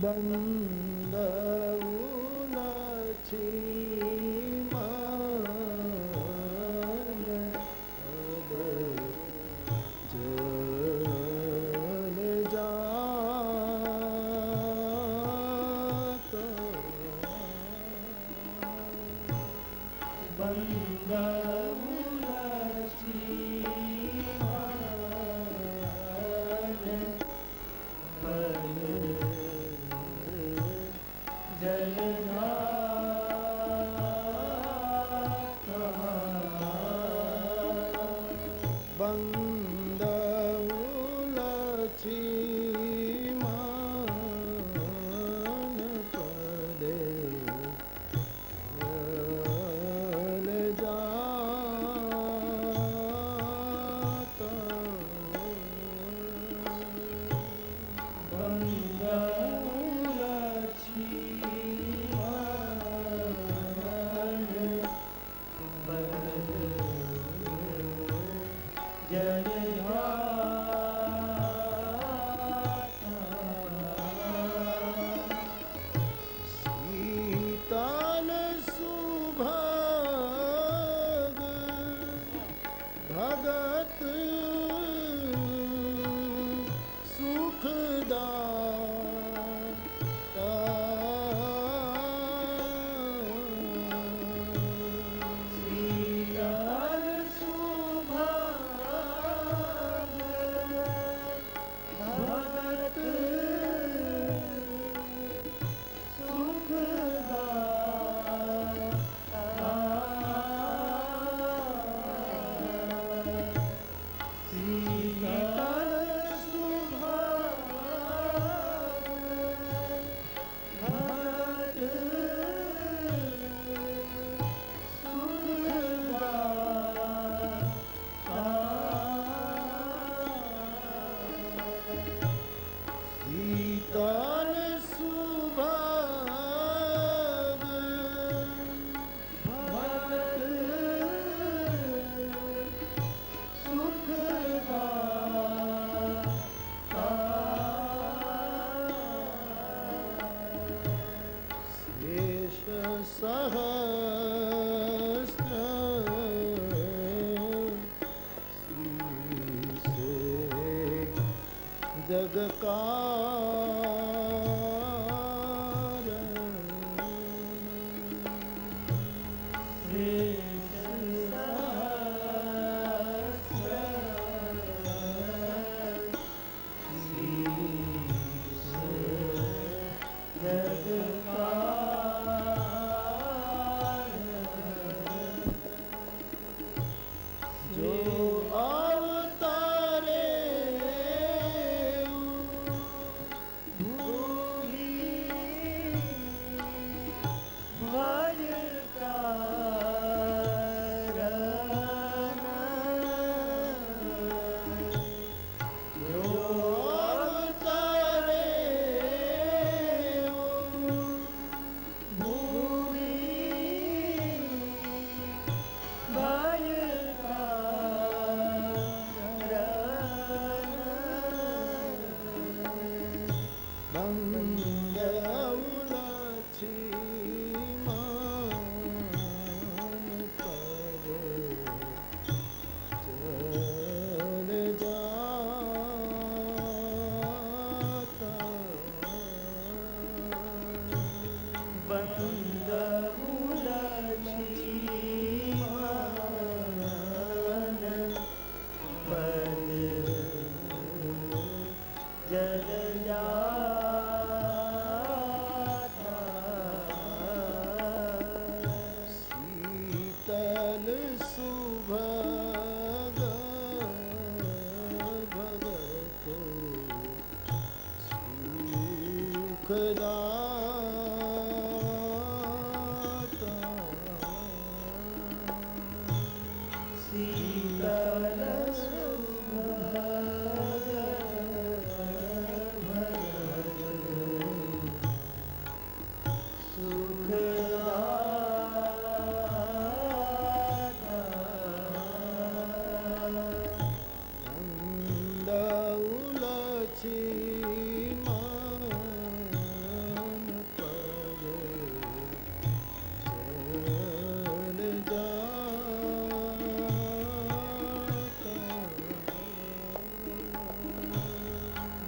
બંધઉલછી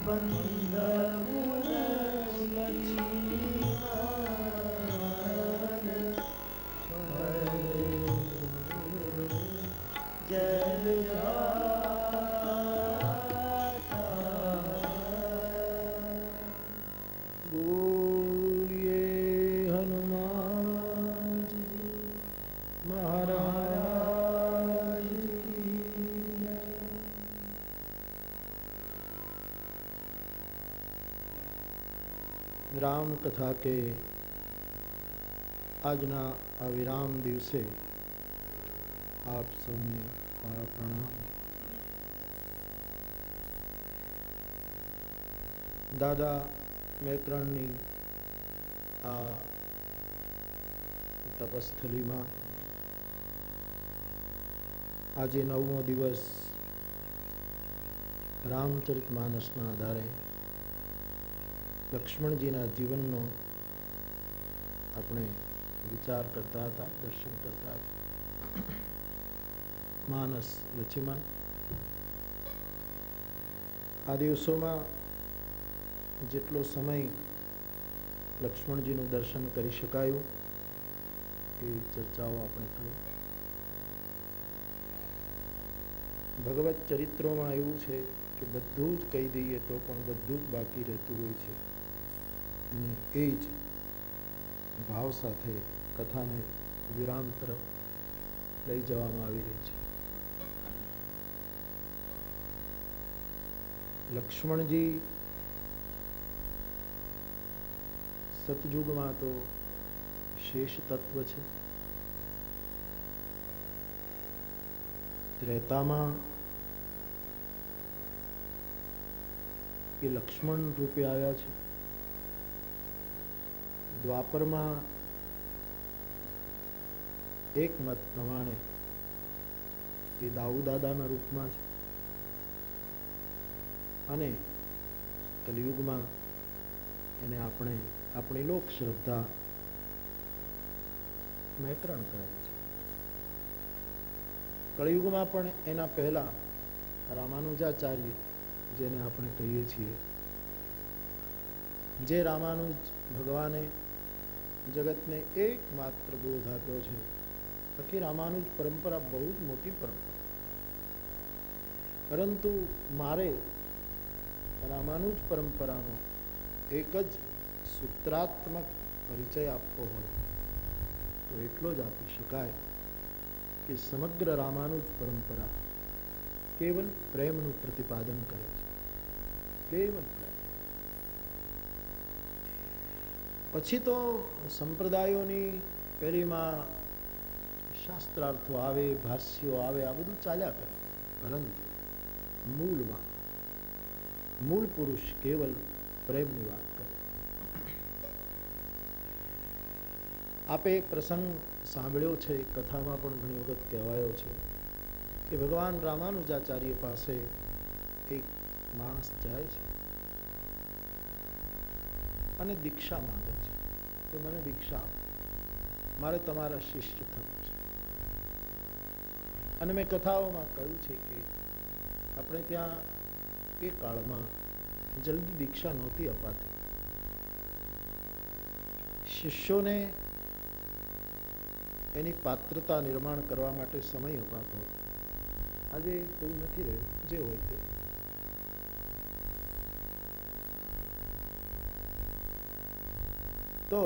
બંધવું લક્ષ્મીમાન જય બોલીએ હનુમાનજી મહારાજ રામ કથા કે આજના આ વિરામ દિવસે આપ સૌને મારા પ્રણામ. દાદા મેકરણની આ તપસ્થલીમાં આજે 9મો દિવસ રામચરિતમાનસના આધારે લક્ષ્મણજીના જીવનનો આપણે વિચાર કરતા હતા, દર્શન કરતા હતા. માનસ લક્ષ્મણ આ દિવસોમાં જેટલો સમય લક્ષ્મણજીનું દર્શન કરી શકાયું એ ચર્ચાઓ આપણે કરી. ભગવત ચરિત્રોમાં એવું છે કે બધું જ કહી દઈએ તો પણ બધું જ બાકી રહેતું હોય છે અને એ જ ભાવ સાથે કથાને વિરામ તરફ લઈ જવામાં આવી રહી છે. લક્ષ્મણજી સતયુગમાં તો શેષ તત્વ છે. ત્રેતામાં એ લક્ષ્મણ રૂપે આવ્યા છે. દ્વાપરમાં એક મત પ્રમાણે એ દાઉદાદાના રૂપમાં છે અને કલિયુગમાં એને આપણે આપણી લોક શ્રદ્ધા મેકરણ કહે છે. કળિયુગમાં પણ એના પહેલા રામાનુજાચાર્ય જેને આપણે કહીએ છીએ, જે રામાનુજ ભગવાને જગતને એકમાત્ર બોધ આપ્યો છે. આખી રામાનુજ પરંપરા બહુ જ મોટી પરંપરા, પરંતુ મારે રામાનુજ પરંપરાનો એક જ સૂત્રાત્મક પરિચય આપવો હોય તો એટલો જ આપી શકાય કે સમગ્ર રામાનુજ પરંપરા કેવલ પ્રેમનું પ્રતિપાદન કરે છે. કેવલ પ્રેમ. પછી તો સંપ્રદાયોની પેલીમાં શાસ્ત્રાર્થો આવે, ભાષ્યો આવે, આ બધું ચાલ્યા કરે, પરંતુ મૂળમાં મૂળ પુરુષ કેવલ પ્રેમની વાત કરે. આપે એક પ્રસંગ સાંભળ્યો છે, કથામાં પણ ઘણી વખત કહેવાયો છે કે ભગવાન રામાનુજાચાર્ય પાસે એક માણસ જાય છે અને દીક્ષા માંગે છે કે મને દીક્ષા આપો, મારે તમારા શિષ્ય થવું છે. અને મેં કથાઓમાં કહ્યું છે કે આપણે ત્યાં એ કાળમાં જલ્દી દીક્ષા નહોતી અપાતી. શિષ્યોને એની પાત્રતા નિર્માણ કરવા માટે સમય અપાતો. આજે એવું નથી રહ્યું, જે હોય તે. તો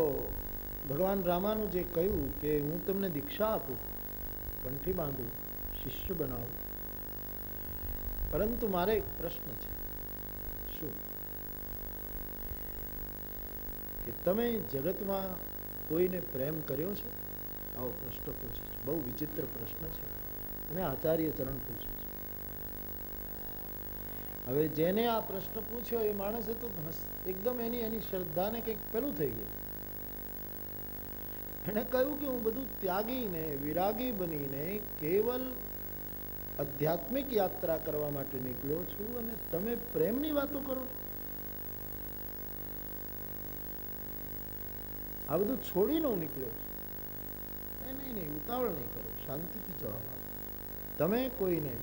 ભગવાન રામાનુજે કહ્યું કે હું તમને દીક્ષા આપું, કંઠી બાંધું, શિષ્ય બનાવું, પરંતુ મારે એક પ્રશ્ન છે. શું? કે તમે જગતમાં કોઈને પ્રેમ કર્યો છે? આવો પ્રશ્ન પૂછે છે. બહુ વિચિત્ર પ્રશ્ન છે અને આચાર્ય ચરણ પૂછે છે. હવે જેને આ પ્રશ્ન પૂછ્યો એ માણસે તો એકદમ એની શ્રદ્ધાને કંઈક પેલું થઈ ગયું. એને કહ્યું કે હું બધું ત્યાગીને વિરાગી બનીને કેવલ આધ્યાત્મિક યાત્રા કરવા માટે નીકળ્યો છું અને તમે પ્રેમની વાતો કરો છો? આ બધું છોડીને હું નીકળ્યો છું. નહીં, ઉતાવળ નહીં કરો, શાંતિથી જવાબ આપો. તમે કોઈને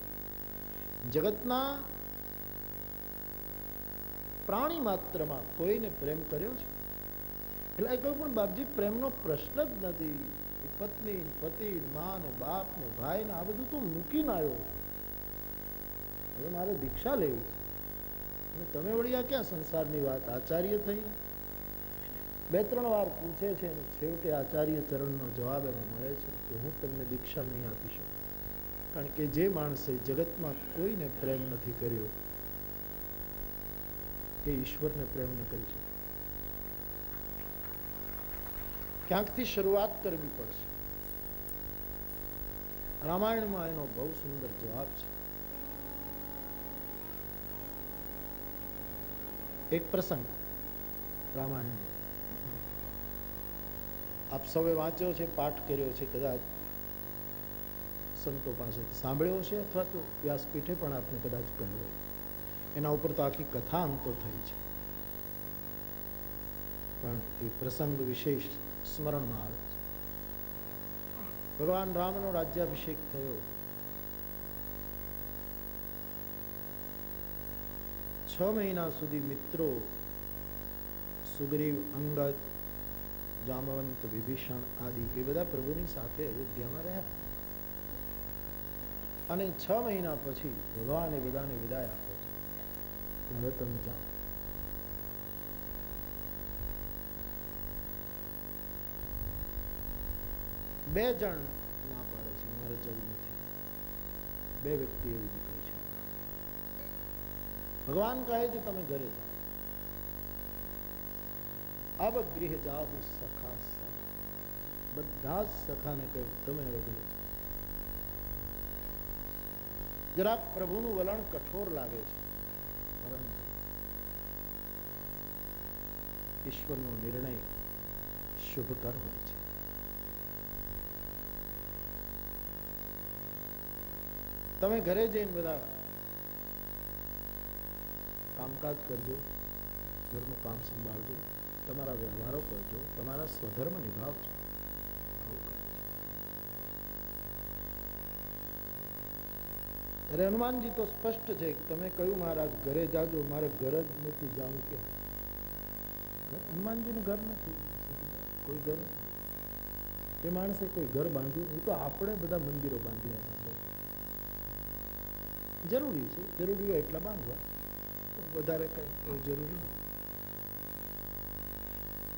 જગતના પ્રાણી માત્રમાં કોઈને પ્રેમ કર્યો છે? એટલે કહ્યું પણ બાપજી પ્રેમનો પ્રશ્ન જ નથી. પત્ની, પતિ, મા ને બાપ ને ભાઈ ને આ બધું તો મૂકીને આવ્યો છે. હવે મારે દીક્ષા લેવી છે અને તમે વળી આ ક્યાં સંસારની વાત? આચાર્ય થઈને 2-3 વાર પૂછે છે અને છેવટે આચાર્ય ચરણનો જવાબ એને મળે છે કે હું તમને દીક્ષા નહીં આપી શકું. કારણ કે જે માણસે જગતમાં કોઈને પ્રેમ નથી કર્યો એ ઈશ્વરને પ્રેમ ન કરી શકે. ક્યાંકથી શરૂઆત કરવી પડશે. રામાયણમાં એનો બહુ સુંદર જવાબ છે. એક પ્રસંગ રામાયણનો આપ સૌએ વાંચ્યો છે, પાઠ કર્યો છે, કદાચ સંતો પાસેથી સાંભળ્યો છે અથવા તો વ્યાસપીઠે પણ આપને કદાચ કહ્યું હોય. એના ઉપર તો આખી કથા અંતો થઈ છે, પણ એ પ્રસંગ વિશેષ સ્મરણમાં આવે છે. ભગવાન રામનો રાજ્યાભિષેક થયો. 6 મહિના સુધી મિત્રો સુગ્રીવ, અંગદ, જામવંત, વિભીષણ આદિ એ બધા પ્રભુની સાથે અયોધ્યામાં રહ્યા. અને 6 મહિના પછી ભગવાને બધાને વિદાય આપે છે કે હવે તમે જાઓ. બે જણ ના પાડે છે, અમારે જવું નથી. 2 વ્યક્તિ એવી નીકળી છે. ભગવાન કહે છે તમે ઘરે જાઓ. અબ ગૃહ જાહુ સખા સખા. બધા જ સખાને કહ્યું તમે હવે ઘરે જાઓ. જરાક પ્રભુનું વલણ કઠોર લાગે છે, પરંતુ ઈશ્વરનો નિર્ણય શુભકર હોય છે. તમે ઘરે જઈને બધા કામકાજ કરજો, ઘરનું કામ સંભાળજો, તમારા વ્યવહારો કરજો, તમારા સ્વધર્મ નિભાવજો. હનુમાનજી તો સ્પષ્ટ છે કે તમે કહ્યું મહારાજ ઘરે જાજો, મારે ઘર જ નથી, જાઉં ક્યાં? હનુમાનજીનું ઘર નથી, કોઈ ઘર. એ માણસે કોઈ ઘર બાંધ્યું નહીં. તો આપણે બધા મંદિરો બાંધ્યા. જરૂરી છે, જરૂરી હોય એટલા બાંધવા, વધારે કઈ એવું જરૂરી નહીં.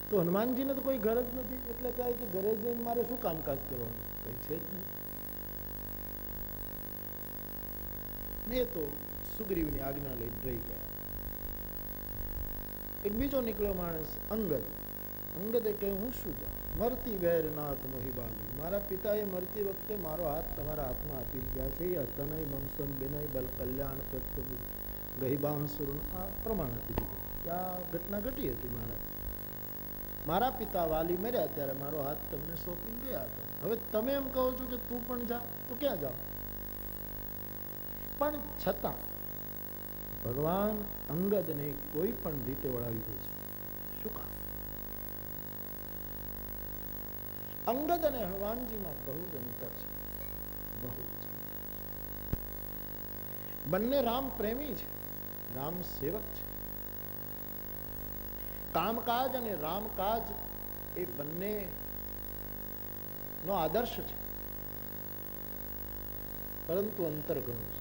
તો હનુમાનજીને તો કોઈ ઘર જ નથી, એટલે કહે કે ઘરે જઈને મારે શું કામકાજ કરવાનું? કઈ છે જ નહીં. ને તો સુગ્રીવની આજ્ઞા લઈને રહી ગયા. એક બીજો નીકળ્યો માણસ અંગદ. અંગદે કહ્યું હું શું જાઉં? મરતી વેર નાથ મોહી બાલી. મારા પિતાએ મરતી વખતે મારો હાથ તમારા હાથમાં આપી ગયા છે. તનય મમસમ વિનય બલ કલ્યાણ પ્રત્યુ ગહી બાંસુર. આ પ્રમાણ આપી દીધું કે આ ઘટના ઘટી હતી. મારા પિતા વાલી મર્યા ત્યારે મારો હાથ તમને સોંપીને ગયા હતા. હવે તમે એમ કહો છો કે તું પણ જા, તો ક્યાં જાઓ? પણ છતાં ભગવાન અંગદને કોઈ પણ રીતે વળાવી દે છે. શું કામ? અંગદ અને હનુમાનજીમાં બહુ જ અંતર છે, બહુ જ. બંને રામ પ્રેમી છે, રામ સેવક છે. કામકાજ અને રામકાજ એ બંને નો આદર્શ છે, પરંતુ અંતર ઘણું છે,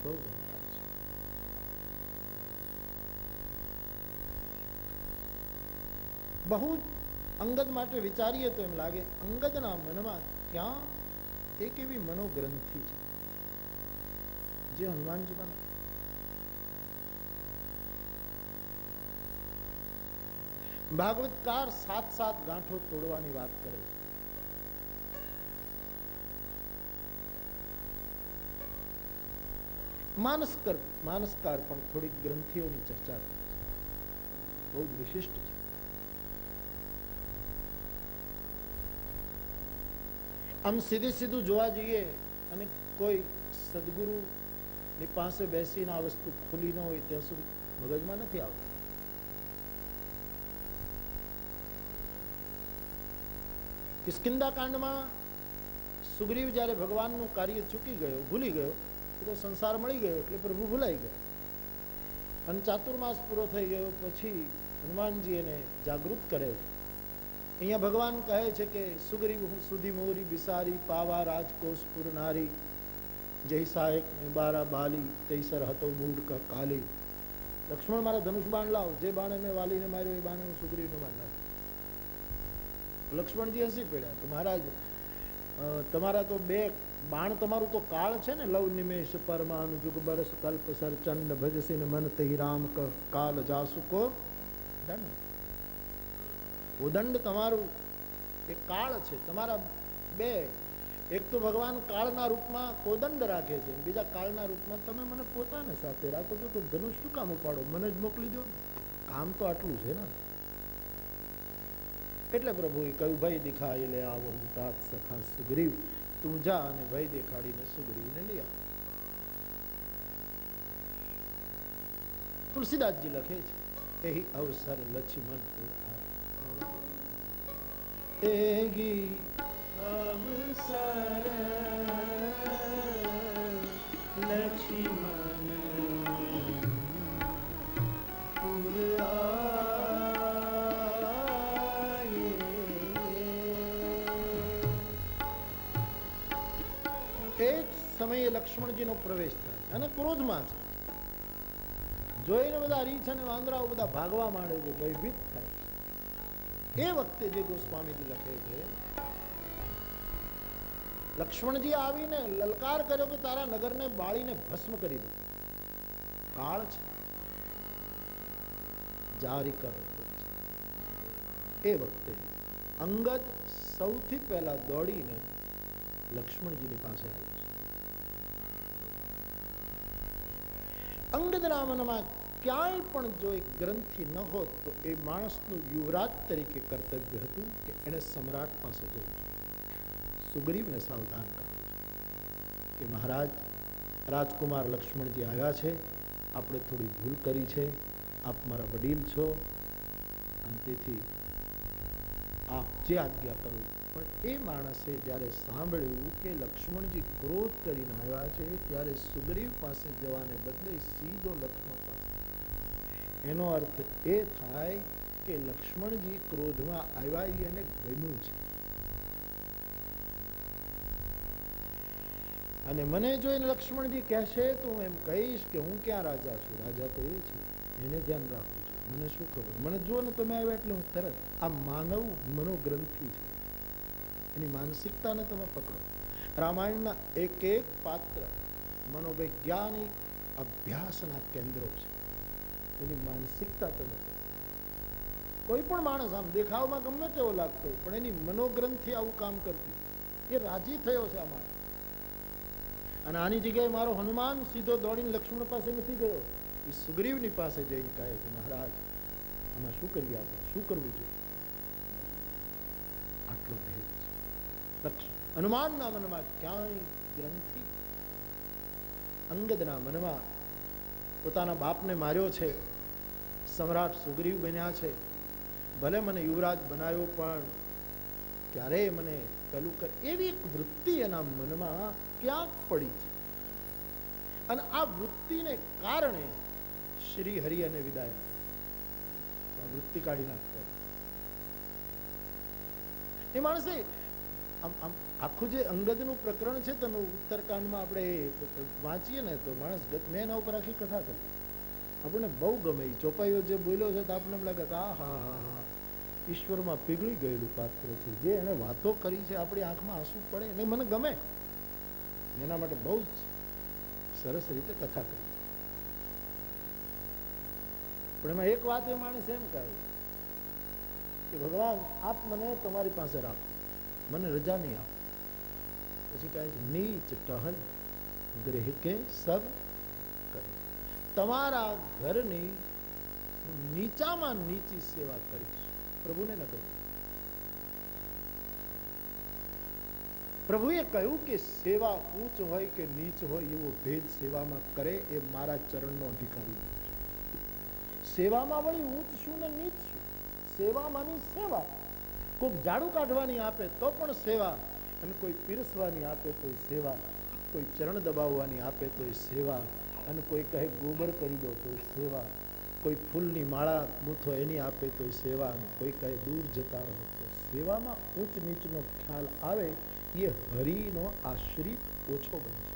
બહુ જ અંતર છે. બહુ અંગદ માટે વિચારીએ તો એમ લાગે અંગદના મનમાં ક્યાં એક એવી મનોગ્રંથિ છે જે હનુમાનજીમાં નથી. ભાગવતકાર 7 ગાંઠો તોડવાની વાત કરે છે. માનસકાર પણ થોડીક ગ્રંથિઓની ચર્ચા કરે છે, બહુ જ વિશિષ્ટ છે. આમ સીધું જોવા જઈએ અને કોઈ સદગુરુ ની પાસે બેસીને આ વસ્તુ ખુલી ન હોય ત્યાં સુધી મગજમાં નથી આવતું. કિષ્કિંધા કાંડમાં સુગ્રીવ જ્યારે ભગવાનનું કાર્ય ચૂકી ગયો, ભૂલી ગયો, એ તો સંસાર મળી ગયો એટલે પ્રભુ ભૂલાઈ ગયા. અને ચાતુર્માસ પૂરો થઈ ગયો પછી હનુમાનજી એને જાગૃત કરે છે. અહીંયા ભગવાન કહે છે કે સુગ્રીવ હું સુધી મોરી બિસારી પાવા રાજકોષપુર નારી જૈસા એક બારા બાલી તૈસર હતો મૂળ કાલી. લક્ષ્મણ મારા ધનુષ બાણ લાવ, જે બાણે મેં વાલીને માર્યો એ બાણે હું સુગ્રીવને બાણ લાવ. લક્ષ્મણજી હસી પડ્યા કે મહારાજ તમારા તો બે બાણ, તમારું તો કાળ છે ને, લવ નિમેષ પરમાનુ જુગ બરસ કલ્પ સર ચંડ ભજસિન મન તહી રામ કાલ જાસુકો દંડ. ઉદંડ તમારું એ કાળ છે. તમારા બે, એક તો ભગવાન કાળના રૂપમાં કોદંડ રાખે છે, બીજા કાળના રૂપમાં તમે મને પોતાને સાથે રાખો છો, તો ધનુષ શું કામ ઉપાડો, મને જ મોકલી દો ને, કામ તો આટલું છે ને. એટલે પ્રભુએ કહ્યું ભય દિખાય લે આવો હું તાત સખા સુગ્રીવ, તું જા અને ભય દેખાડીને સુગ્રીવને લઈ આવ. તુલસીદાસજી લખે છે એહી અવસર લક્ષ્મણ એગી અવસર લક્ષ્મણ એ જ સમયે લક્ષ્મણજીનો પ્રવેશ થાય અને ક્રોધમાં છે. જોઈને બધા રીછ અને વાંદરાઓ બધા ભાગવા માંડે છે, ભયભીત થાય. એ વખતે જે ગોસ્વામીજી લખે છે, લક્ષ્મણજી આવીને લલકાર કર્યો કે તારા નગરને બાળીને ભસ્મ કરી દો. કાળ છે, જારી કરો. એ વખતે અંગદ સૌથી પહેલા દોડીને લક્ષ્મણજીની પાસે આવ્યો છે. અંગદના મનમાં ક્યાંય પણ જો એક ગ્રંથિ ન હોત તો એ માણસનું યુવરાજ તરીકે કર્તવ્ય હતું કે એને સમ્રાટ પાસે જવું જોઈએ, સુગ્રીવને સાવધાન કરવું કે મહારાજ રાજકુમાર લક્ષ્મણજી આવ્યા છે, આપણે થોડી ભૂલ કરી છે, આપ મારા વડીલ છો અને તેથી આપ જે આજ્ઞા કરો. પણ એ માણસે જ્યારે સાંભળ્યું કે લક્ષ્મણજી ક્રોધ કરીને આવ્યા છે, ત્યારે સુગ્રીવ પાસે જવાને બદલે સીધો લક્ષ્મણ પાસે. એનો અર્થ એ થાય કે લક્ષ્મણજી ક્રોધમાં આવ્યા એ એને ગમ્યું છે. અને મને જોઈને લક્ષ્મણજી કહેશે તો હું એમ કહીશ કે હું ક્યાં રાજા છું, રાજા તો એ છે, એને ધ્યાન રાખવું છે. મને શું ખબર, મને જો ને તમે આવ્યા એટલે હું તરત. આ માનવ મનોગ્રંથિ છે, એની માનસિકતાને તમે પકડો. રામાયણના એક એક પાત્ર મનોવૈજ્ઞાનિક અભ્યાસના કેન્દ્રો છે. એની માનસિકતા તમે પકડો. કોઈ પણ માણસ આમ દેખાવમાં ગમે તેવો લાગતો હોય, પણ એની મનોગ્રંથિ આવું કામ કરતી, એ રાજી થયો છે આ માણસ. અને આની જગ્યાએ મારો હનુમાન સીધો દોડીને લક્ષ્મણ પાસે નથી ગયો, એ સુગ્રીવની પાસે જઈને કહે છે મહારાજ આમાં શું કરીએ, આપણે શું કરવું જોઈએ. આટલો ભેદ છે. હનુમાનના મનમાં ક્યાંય ગ્રંથિ, અંગદના મનમાં પોતાના બાપને માર્યો છે, સમ્રાટ સુગ્રીવ બન્યા છે, ભલે મને યુવરાજ બનાવ્યો પણ ક્યારેય મને પેલું કર, એવી એક વૃત્તિ એના મનમાં ક્યાંક પડી છે. અને આ વૃત્તિને કારણે શ્રી હરિ અને વિદાય આપે, વૃત્તિ કાઢી નાખતા. એ માણસે આખું જે અંગદનું પ્રકરણ છે, તમે ઉત્તરકાંડમાં આપણે વાંચીએ ને તો માણસ, મેં એના ઉપર આખી કથા કરી, આપણને બહુ ગમે. ચોપાઈઓ જે બોલ્યો છે તો આપણને એમ લાગે કે હા હા હા હા, ઈશ્વરમાં પીગળી ગયેલું પાત્ર છે. જે એને વાતો કરી છે આપણી આંખમાં આંસુ પડે, અને મને ગમે. એના માટે બહુ જ સરસ રીતે કથા કરી. પણ એમાં એક વાત એ માણસ એમ કહે છે કે ભગવાન આપ મને તમારી પાસે રાખો, મને રજા નહીં આપો. પછી કહે છે નીચ ટહલ ગૃહ કે સબ કરે, તમારા ઘરની નીચામાં નીચી સેવા કરીશ, પ્રભુને ન કહ્યું. પ્રભુએ કહ્યું કે સેવા ઊંચ હોય કે નીચ હોય એવો ભેદ સેવામાં કરે એ મારા ચરણનો અધિકારી નથી. સેવામાં વળી ઊંચ શું ને નીચ શું? સેવામાંની સેવા. કોઈક ઝાડુ કાઢવાની આપે તો પણ સેવા, અને કોઈ પીરસવાની આપે તો સેવા, કોઈ ચરણ દબાવવાની આપે તો સેવા, અને કોઈ કહે ગોબર કરી દો તો સેવા, કોઈ ફૂલની માળા ગૂંથો એની આપે તો સેવા, કોઈ કહે દૂર જતા રહો તો સેવામાં ઊંચ નીચનો ખ્યાલ આવે એ હરિનો આશ્રિત ઓછો બનશે.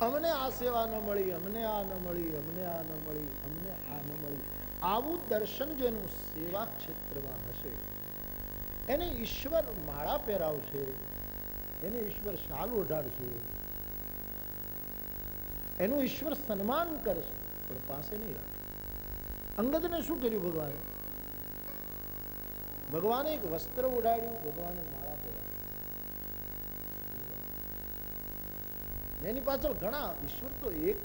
અમને આ સેવા ન મળી, અમને આ ન મળી, અમને આ ન મળી, અમને આ ન મળી, આવું દર્શન જેનું સેવા ક્ષેત્રમાં હશે એને ઈશ્વર માળા પહેરાવશે, એને ઈશ્વર શાલ ઓઢાડશે, એનું ઈશ્વર સન્માન કરશે, પણ પાસે નહીં રાખે. અંગદને શું કર્યું ભગવાને? ભગવાને એક વસ્ત્ર ઓઢાડ્યું, ભગવાને માળા પહેરાવ્યું. એની પાછળ ઘણા, ઈશ્વર તો એક,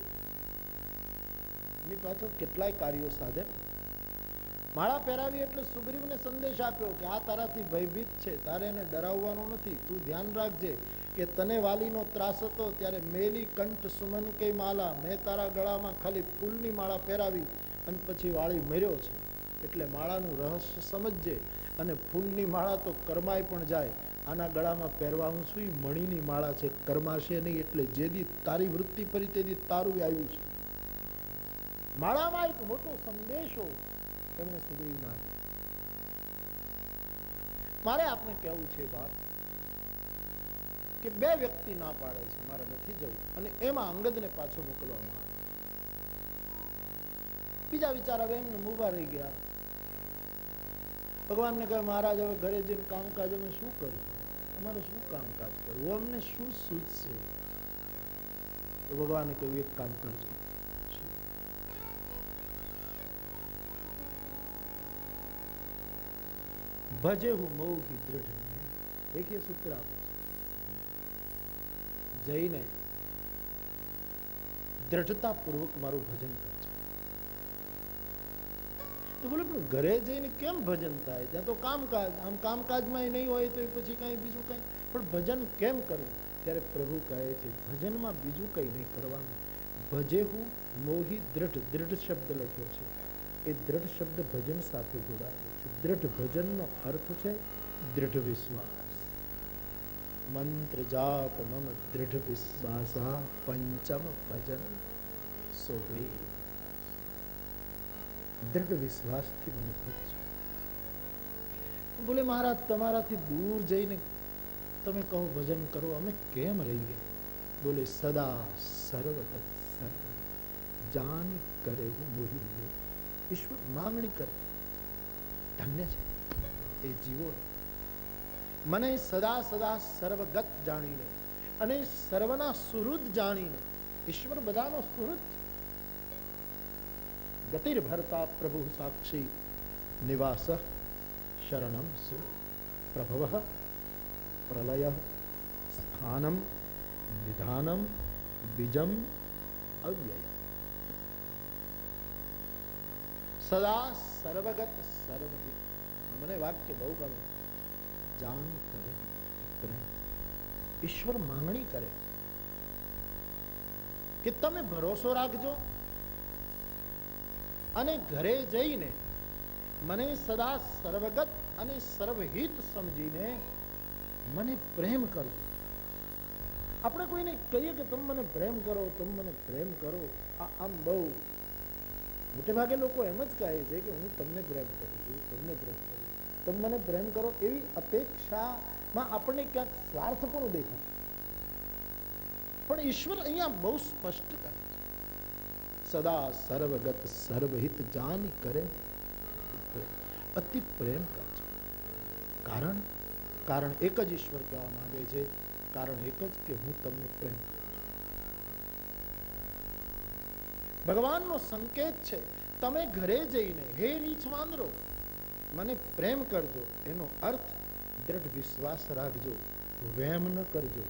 એની પાછળ કેટલાય કાર્યો સાધે. માળા પહેરાવી એટલે સુગ્રીવને સંદેશ આપ્યો કે આ તારાથી ભયભીત છે, તારે એને ડરાવવાનો નથી, તું ધ્યાન રાખજે કે તને વાલીનો ત્રાસ હતો ત્યારે મેલી કંઠ સુમન કે માલા, મેં તારા ગળામાં ખાલી ફૂલની માળા પહેરાવી અને પછી વાળી મર્યો છે, એટલે માળાનું રહસ્ય સમજજે. અને ફૂલની માળા તો કરમાય પણ જાય, આના ગળામાં પહેરવા હું છું એ મણીની માળા છે, કરમાશે નહીં, એટલે જેદી તારી વૃત્તિ પરી તેદી તારું આવ્યું છે. માળામાં એક મોટો સંદેશો એમણે સુગ્રીવને આપ્યો. મારે આપને કહેવું છે બાપ કે બે વ્યક્તિ ના પાડે છે મારે નથી જવું, અને એમાં અંગદને પાછો મોકલવામાં આવે. બીજા વિચાર હવે એમને ઉભા રહી ગયા. ભગવાનને કહે મહારાજ હવે ઘરે જઈને કામકાજ અમે શું કરશું, અમારે શું કામકાજ કરવું, અમને શું સૂચશે? તો ભગવાને કહ્યું એક કામ કરજો, ભજે હું મોહી દ્રઢ. એક એ સૂત્ર આપે છે, જઈને દ્રઢતા પૂર્વક મારું ભજન કરજો. તો બોલે પણ ઘરે જઈને કેમ ભજન થાય? ત્યાં તો કામકાજ, આમ કામકાજમાં નહીં હોય તો પછી કઈ બીજું કઈ, પણ ભજન કેમ કરવું? ત્યારે પ્રભુ કહે છે ભજનમાં બીજું કઈ નહીં કરવાનું, ભજે હું મોહી દ્રઢ. દ્રઢ શબ્દ લખ્યો છે, એ દ્રઢ શબ્દ ભજન સાથે જોડાયેલો છે. દ્રઢ ભજનનો અર્થ છે દ્રઢ વિશ્વાસ. મંત્ર જાપ મમ દ્રઢ વિશ્વાસા પંચમ ભજન સોહે. દ્રઢ વિશ્વાસથી મને ભજજો. બોલે મહારાજ તમારાથી દૂર જઈને તમે કહો ભજન કરો, અમે કેમ રહીએ? બોલે સદા સર્વગત સર્વ જાન કરે હું મોહી. ઈશ્વર માંગણી કરે, ધન્ય છે એ જીવો મને સદા સદા સર્વગત જાણીને અને સર્વના સુહૃદ જાણીને. ઈશ્વર બધાનો સુહૃદ છે. ગતિર્ભરતા પ્રભુ સાક્ષી નિવાસ શરણમ સુર પ્રભવ પ્રલય સ્થાનમ વિધાનમ બીજમ અવ્યય. સદા સર્વગત સર્વહિત. મને વાક્ય બહુ ગમે. જાન કરે પ્રેમ. ઈશ્વર માંગણી કરે કે તમે ભરોસો રાખજો અને ઘરે જઈને મને સદા સર્વગત અને સર્વહિત સમજીને મને પ્રેમ કરજો. આપણે કોઈને કહીએ કે તમે મને પ્રેમ કરો, તમે મને પ્રેમ કરો, આમ બહુ મોટે ભાગે લોકો એમ જ કહે છે કે હું તમને પ્રેમ કરું છું, તમને પ્રેમ કરું, તમે મને પ્રેમ કરો. એવી અપેક્ષામાં આપણને ક્યાંક સ્વાર્થ પણ દેખાય. પણ ઈશ્વર અહીંયા બહુ સ્પષ્ટ કહે છે સદા સર્વગત સર્વહિત જાન કરે અતિ પ્રેમ કરજો. કારણ એક જ ઈશ્વર કહેવા માંગે છે, કારણ એક જ કે હું તમને પ્રેમ કરું. ભગવાનનો સંકેત છે તમે ઘરે જઈને હે રીછ વાંદરો મને પ્રેમ કરજો. એનો અર્થ દ્રઢ વિશ્વાસ રાખજો, વહેમ ન કરજો,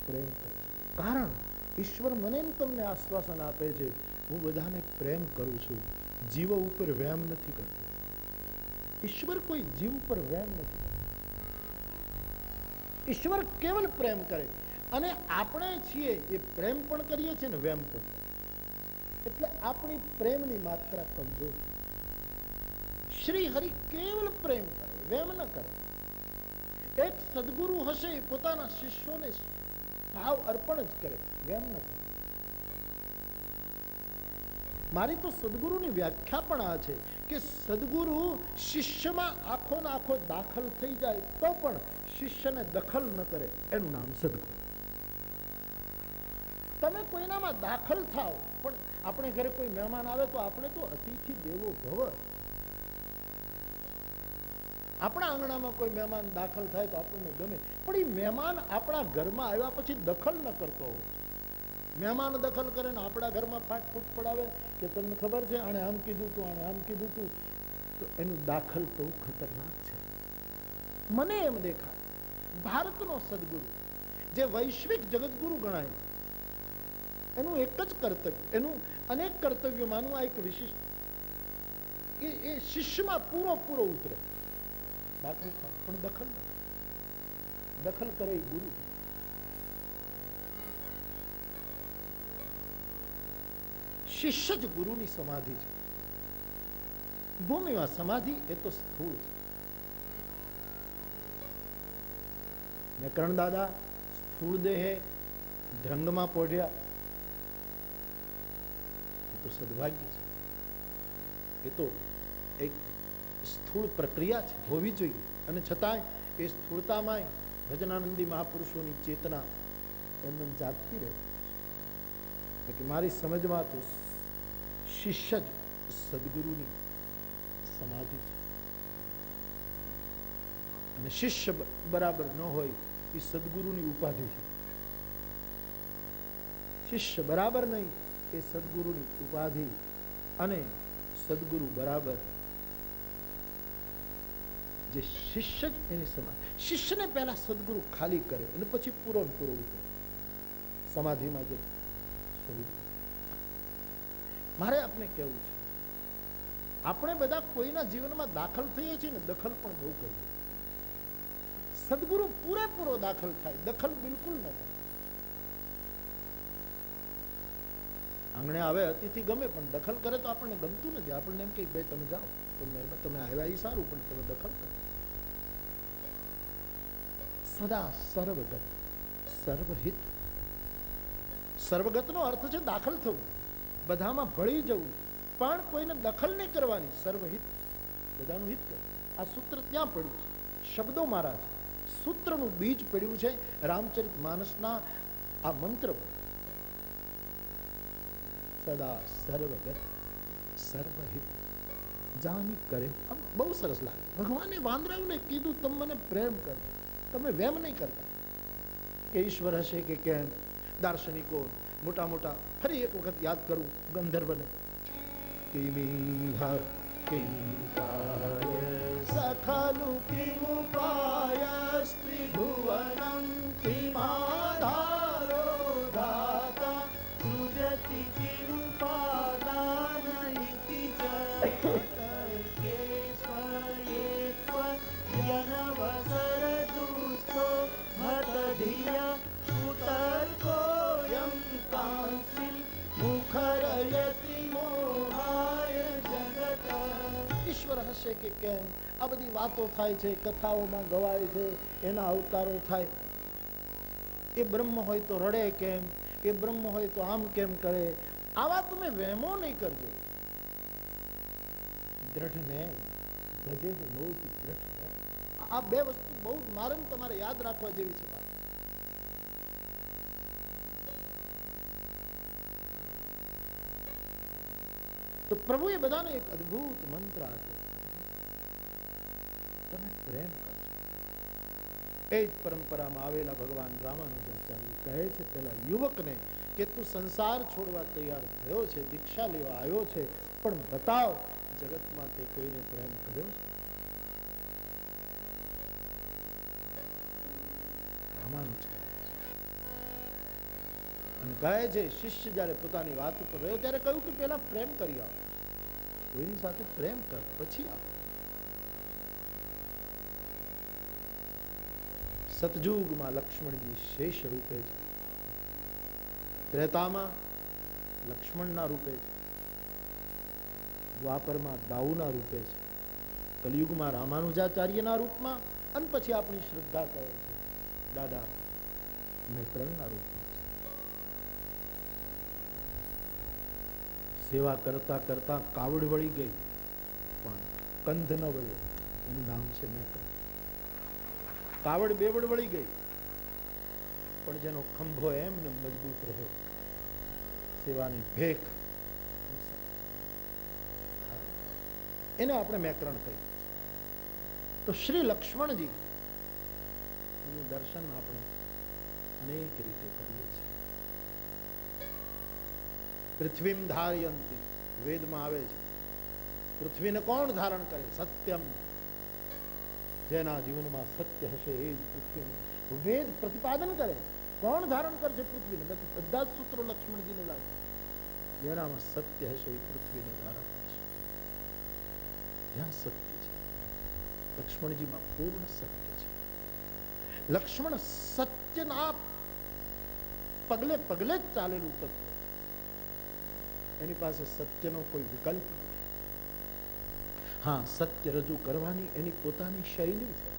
પ્રેમ કરજો. કારણ ઈશ્વર મને તમને આશ્વાસન આપે છે હું બધાને પ્રેમ કરું છું, જીવો ઉપર વહેમ નથી કરતો. ઈશ્વર કોઈ જીવ ઉપર વહેમ નથી કરતો. ઈશ્વર કેવલ પ્રેમ કરે અને આપણે છીએ એ પ્રેમ પણ કરીએ છીએ ને વહેમ પણ કરીએ. એટલે આપણી પ્રેમની માત્રા કમજોર. શ્રી હરિ કેવલ પ્રેમ કરે, વહેમ ન કરે. એક સદગુરુ હશે પોતાના શિષ્યોને ભાવ અર્પણ જ કરે, વહેમ ન કરે. મારી તો સદગુરુની વ્યાખ્યા પણ આ છે કે સદગુરુ શિષ્યમાં આખો ને આખો દાખલ થઈ જાય તો પણ શિષ્યને દખલ ન કરે, એનું નામ સદગુરુ. તમે કોઈનામાં દાખલ થાઓ, પણ આપણે ઘરે કોઈ મહેમાન આવે તો આપણે તો અતિથિ દેવો ભવ. આપણા આંગણામાં કોઈ મહેમાન દાખલ થાય તો આપણને ગમે, પણ એ મહેમાન આપણા ઘરમાં આવ્યા પછી દખલ ન કરતો હોય. મહેમાન દખલ કરે ને આપણા ઘરમાં ફાટફૂટ પડાવે કે તમને ખબર છે આણે આમ કીધું તું, આણે આમ કીધું તું, તો એનું દાખલ તો ખતરનાક છે. મને એમ દેખાય ભારતનો સદગુરુ જે વૈશ્વિક જગતગુરુ ગણાય છે, એનું એક જ કર્તવ્ય, એનું અનેક કર્તવ્યોમાંનું આ એક વિશિષ્ટ, એ શિષ્યમાં પૂરો ઉતરે, દાખલ થાય પણ દખલ ન કરે. દખલ કરે એ ગુરુ. શિષ્ય જ ગુરુની સમાધિ છે. ભૂમિમાં સમાધિ એ તો સ્થૂળ છે. મેકરણ દાદા સ્થૂળ દેહે ધ્રંગમાં પોઢ્યા, એ તો સદભાગ્ય છે. એ તો એક સ્થૂળ પ્રક્રિયા છે, હોવી જોઈએ. અને છતાંય એ સ્થૂળતામાં ભજનાનંદી મહાપુરુષોની ચેતના એમને જાગતી રહેતી છે. કે મારી સમજમાં તો શિષ્ય જ સદગુરુની સમાધિ છે. અને શિષ્ય બરાબર ન હોય એ સદગુરુની ઉપાધિ છે. શિષ્ય બરાબર નહીં એ સદગુરુની ઉપાધિ, અને સદગુરુ બરાબર જે શિષ્ય જ એની સમાધિ. શિષ્યને પહેલા સદગુરુ ખાલી કરે અને પછી પૂરો ઉતરે સમાધિમાં. જે મારે આપને કહેવું છે, આપણે બધા કોઈના જીવનમાં દાખલ થઈએ છીએ ને, દખલ પણ બહુ કરીએ. સદગુરુ પૂરેપૂરો દાખલ થાય, દખલ બિલકુલ ન થાય. આંગણે આવે અતિથિ ગમે, પણ દખલ કરે તો આપણને ગમતું નથી. આપણને એમ કે ભાઈ તમે જાઓ, તમે આવ્યા એ સારું, પણ તમે દખલ કરો. સદા સર્વગત સર્વહિત. સર્વગતનો અર્થ છે દાખલ થવું, બધામાં ભળી જવું, પણ કોઈને દખલ નહીં કરવાની. સર્વહિત, બધાનું હિત કરવું. આ સૂત્ર ત્યાં પડ્યું છે, શબ્દો મારા છે. સૂત્રનું બીજ પડ્યું છે રામચરિત માનસના આ મંત્ર પર. સદા સર્વગત સર્વહિત જાની કરે. બહુ સરસ લાગે. ભગવાને વાંદરાઓને કીધું તમે મને પ્રેમ કરજો, તમે વેમ નહીં કરતા. કે ઈશ્વર હશે કે કેમ, દાર્શનિકો મોટા ફરી એક વખત યાદ કરું ગંધર્વને. સખલુ કિમુપાય સ્ત્રીભુવનમ કિમાધારો ધાતા સૃજતિ કિમુપાદાન ઇતિ જગતકેશ્વરેત્વ યનવસર દુસ્તો હત ધિયા ઉતર્કોયમ કાંસિલ મુખરયતિ મોહાય જગત. ઈશ્વર હશે કે કેમ, આ બધી વાતો થાય છે, કથાઓમાં ગવાય છે, એના અવતારો થાય. એ બ્રહ્મ હોય તો રડે કેમ, એ બ્રહ્મ હોય તો આમ કેમ કરે. આવા તમે વહેમો નહીં કરજો. દ્રઢ ને ભજે હું બહુ દ્રઢ ને. આ બે વસ્તુ બહુ મારે તમારે યાદ રાખવા જેવી છે. તો પ્રભુએ બધાને એક અદ્ભુત મંત્ર આપ્યો, તમે પ્રેમ કરજો. એ જ પરંપરામાં આવેલા ભગવાન રામાનુજાચાર્ય કહે છે પેલા યુવકને કે તું સંસાર છોડવા તૈયાર થયો છે, દીક્ષા લેવા આવ્યો છે, પણ બતાવ જગતમાં તે કોઈને પ્રેમ કર્યો છે? રામાનુજ કહે છે. અને કહે છે શિષ્ય જયારે પોતાની વાત ઉપર રહ્યો ત્યારે કહ્યું કે પેલા પ્રેમ કરી આવો, કોઈની સાથે પ્રેમ કર પછી આવો. સતયુગમાં લક્ષ્મણજી શેષ રૂપે છે, ત્રેતામાં લક્ષ્મણના રૂપે છે, દ્વાપરમાં દાઉના રૂપે છે, કલયુગમાં રામાનુજાચાર્યના રૂપમાં, અને પછી આપણી શ્રદ્ધા કહે છે દાદા મેત્રણના રૂપમાં છે. સેવા કરતા કરતા કાવડ વળી ગઈ, પણ કંધ ન વળ્યો. એનું નામ છે મેકર. કાવડ બેવડ વળી ગઈ, પણ જેનો ખંભો એમને મજબૂત રહ્યો, સેવાની ભેખ, એને આપણે મેકરણ કહીએ. તો શ્રી લક્ષ્મણજી નું દર્શન આપણે અનેક રીતે કરીએ છીએ. પૃથ્વીમ ધારયંતી, વેદમાં આવે છે, પૃથ્વીને કોણ ધારણ કરે? સત્યમ. જેના જીવનમાં સત્ય હશે એ જ પૃથ્વીનું વેદ પ્રતિપાદન કરે. કોણ ધારણ કરશે પૃથ્વીને? બધા જ સૂત્રો લક્ષ્મણજીને લાગે. જેનામાં સત્ય હશે એ પૃથ્વીને ધારણ કરશે. જ્યાં સત્ય છે, લક્ષ્મણજીમાં પૂર્ણ સત્ય છે. લક્ષ્મણ સત્યના પગલે પગલે જ ચાલેલું તત્વ. એની પાસે સત્યનો કોઈ વિકલ્પ નથી. હા, સત્ય રજૂ કરવાની એની પોતાની શૈલી છે.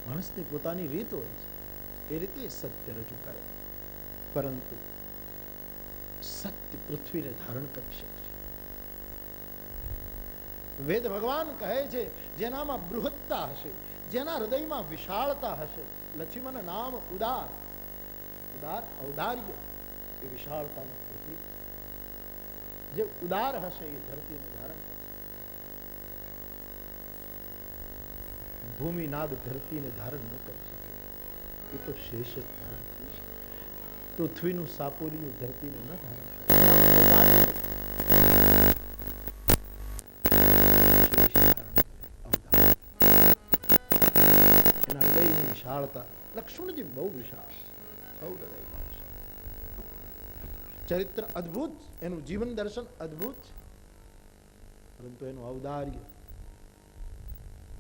માણસની પોતાની રીત હોય છે, એ રીતે સત્ય રજૂ કરે. પરંતુ સત્ય પૃથ્વીને ધારણ કરી શકશે. વેદ ભગવાન કહે છે, જેનામાં બૃહત્તા હશે, જેના હૃદયમાં વિશાળતા હશે. લક્ષ્મણ નામ ઉદાર. ઉદાર ઔદાર્ય એ વિશાળતાનું પ્રતીક. જે ઉદાર હશે એ ધરતીને ધારણ કરશે. ભૂમિ નાગ ધરતીને ધારણ ન કરી શકે, એ તો શેષ જ ધારણ કરી શકે. પૃથ્વીનું સાપોલિયું ધરતીને ન ધારણ કરે. એના હૃદયની વિશાળતા. લક્ષ્મણજી બહુ વિશાળ, બહુ હૃદયમાં વિશાળ. ચરિત્ર અદ્ભુત, એનું જીવન દર્શન અદ્ભુત છે, પરંતુ એનું ઔદાર્ય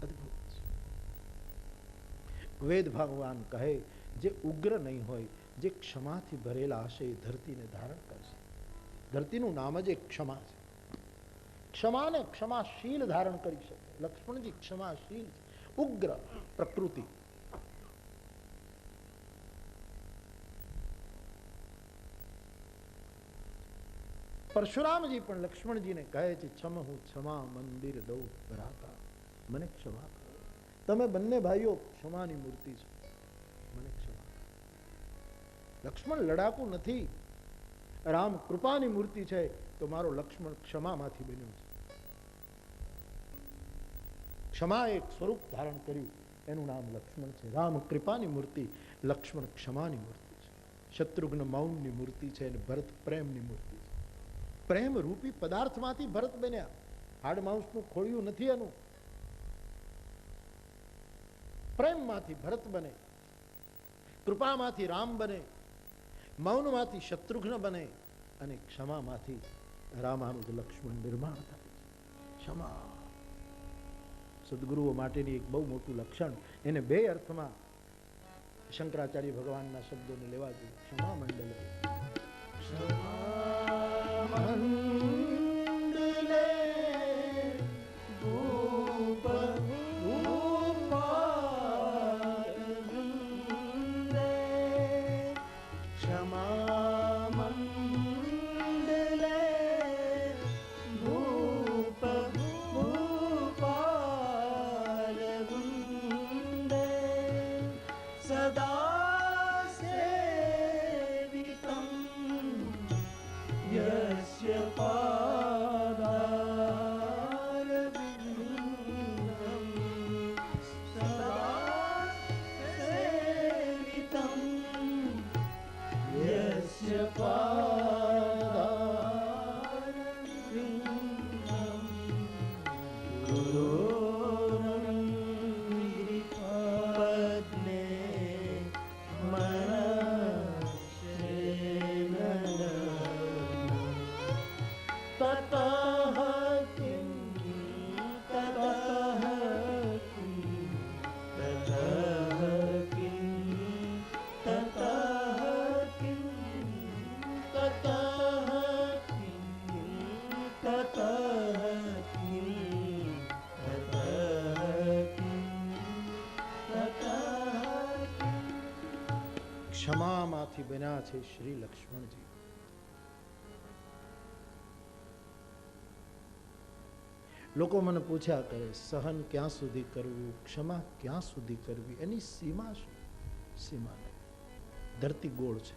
અદ્ભુત છે. વેદ ભગવાન કહે, જે ઉગ્ર નહીં હોય, જે ક્ષમાથી ભરેલા હશે, એ ધરતીને ધારણ કરશે. ધરતીનું નામ જ એક ક્ષમા છે. ક્ષમાને ક્ષમાશીલ ધારણ કરી શકે. લક્ષ્મણજી ક્ષમાશીલ છે. ઉગ્ર પ્રકૃતિ. પરશુરામજી પણ લક્ષ્મણજીને કહે છે, છમ હું ક્ષમા મંદિર દઉં ભરાતા, મને ક્ષમા કરો. તમે બંને ભાઈઓ ક્ષમાની મૂર્તિ છો, મને ક્ષમા કરો. લક્ષ્મણ લડાકુ નથી, રામ કૃપાની મૂર્તિ છે, તો મારો લક્ષ્મણ ક્ષમામાંથી બન્યો છે. ક્ષમા એક સ્વરૂપ ધારણ કર્યું, એનું નામ લક્ષ્મણ છે. રામ કૃપાની મૂર્તિ, લક્ષ્મણ ક્ષમાની મૂર્તિ છે. શત્રુઘ્ન મૌનની મૂર્તિ છે, અને ભરત પ્રેમની મૂર્તિ છે. પ્રેમ રૂપી પદાર્થમાંથી ભરત બન્યા. હાડ માઉસનું ખોળ્યું નથી એનું. પ્રેમમાંથી ભરત બને, કૃપામાંથી રામ બને, મૌનમાંથી શત્રુઘ્ન બને, અને ક્ષમામાંથી રામાનુજ લક્ષ્મણ નિર્માણ થાય. ક્ષમા સદગુરુઓ માટેની એક બહુ મોટું લક્ષણ. એને બે અર્થમાં શંકરાચાર્ય ભગવાનના શબ્દોને લેવા જોઈએ. ક્ષમા મંડલે, ક્ષમા મંડલે ભૂપ ભૂપાલવૃંદે, ક્ષમા મંડલે ભૂપ ભૂપાલવૃંદે, સદા સેવિતં યસ્ય પાદારવિંદમ, સદા સેવિતં યસ્ય પાદારવિંદમ, ગુરોરંઘ્રિપદ્મે મનસ્યેન તતઃ કિં તતઃ કિં તતઃ કિં તતઃ કિં તતઃ કિં તતઃ કિં તતઃ કિં. ક્ષમામાંથી બન્યા છે શ્રી લક્ષ્મણજી. લોકો મને પૂછ્યા કરે, સહન ક્યાં સુધી કરવું, ક્ષમા ક્યાં સુધી કરવી, એની સીમા શું? સીમા નહીં. ધરતી ગોળ છે,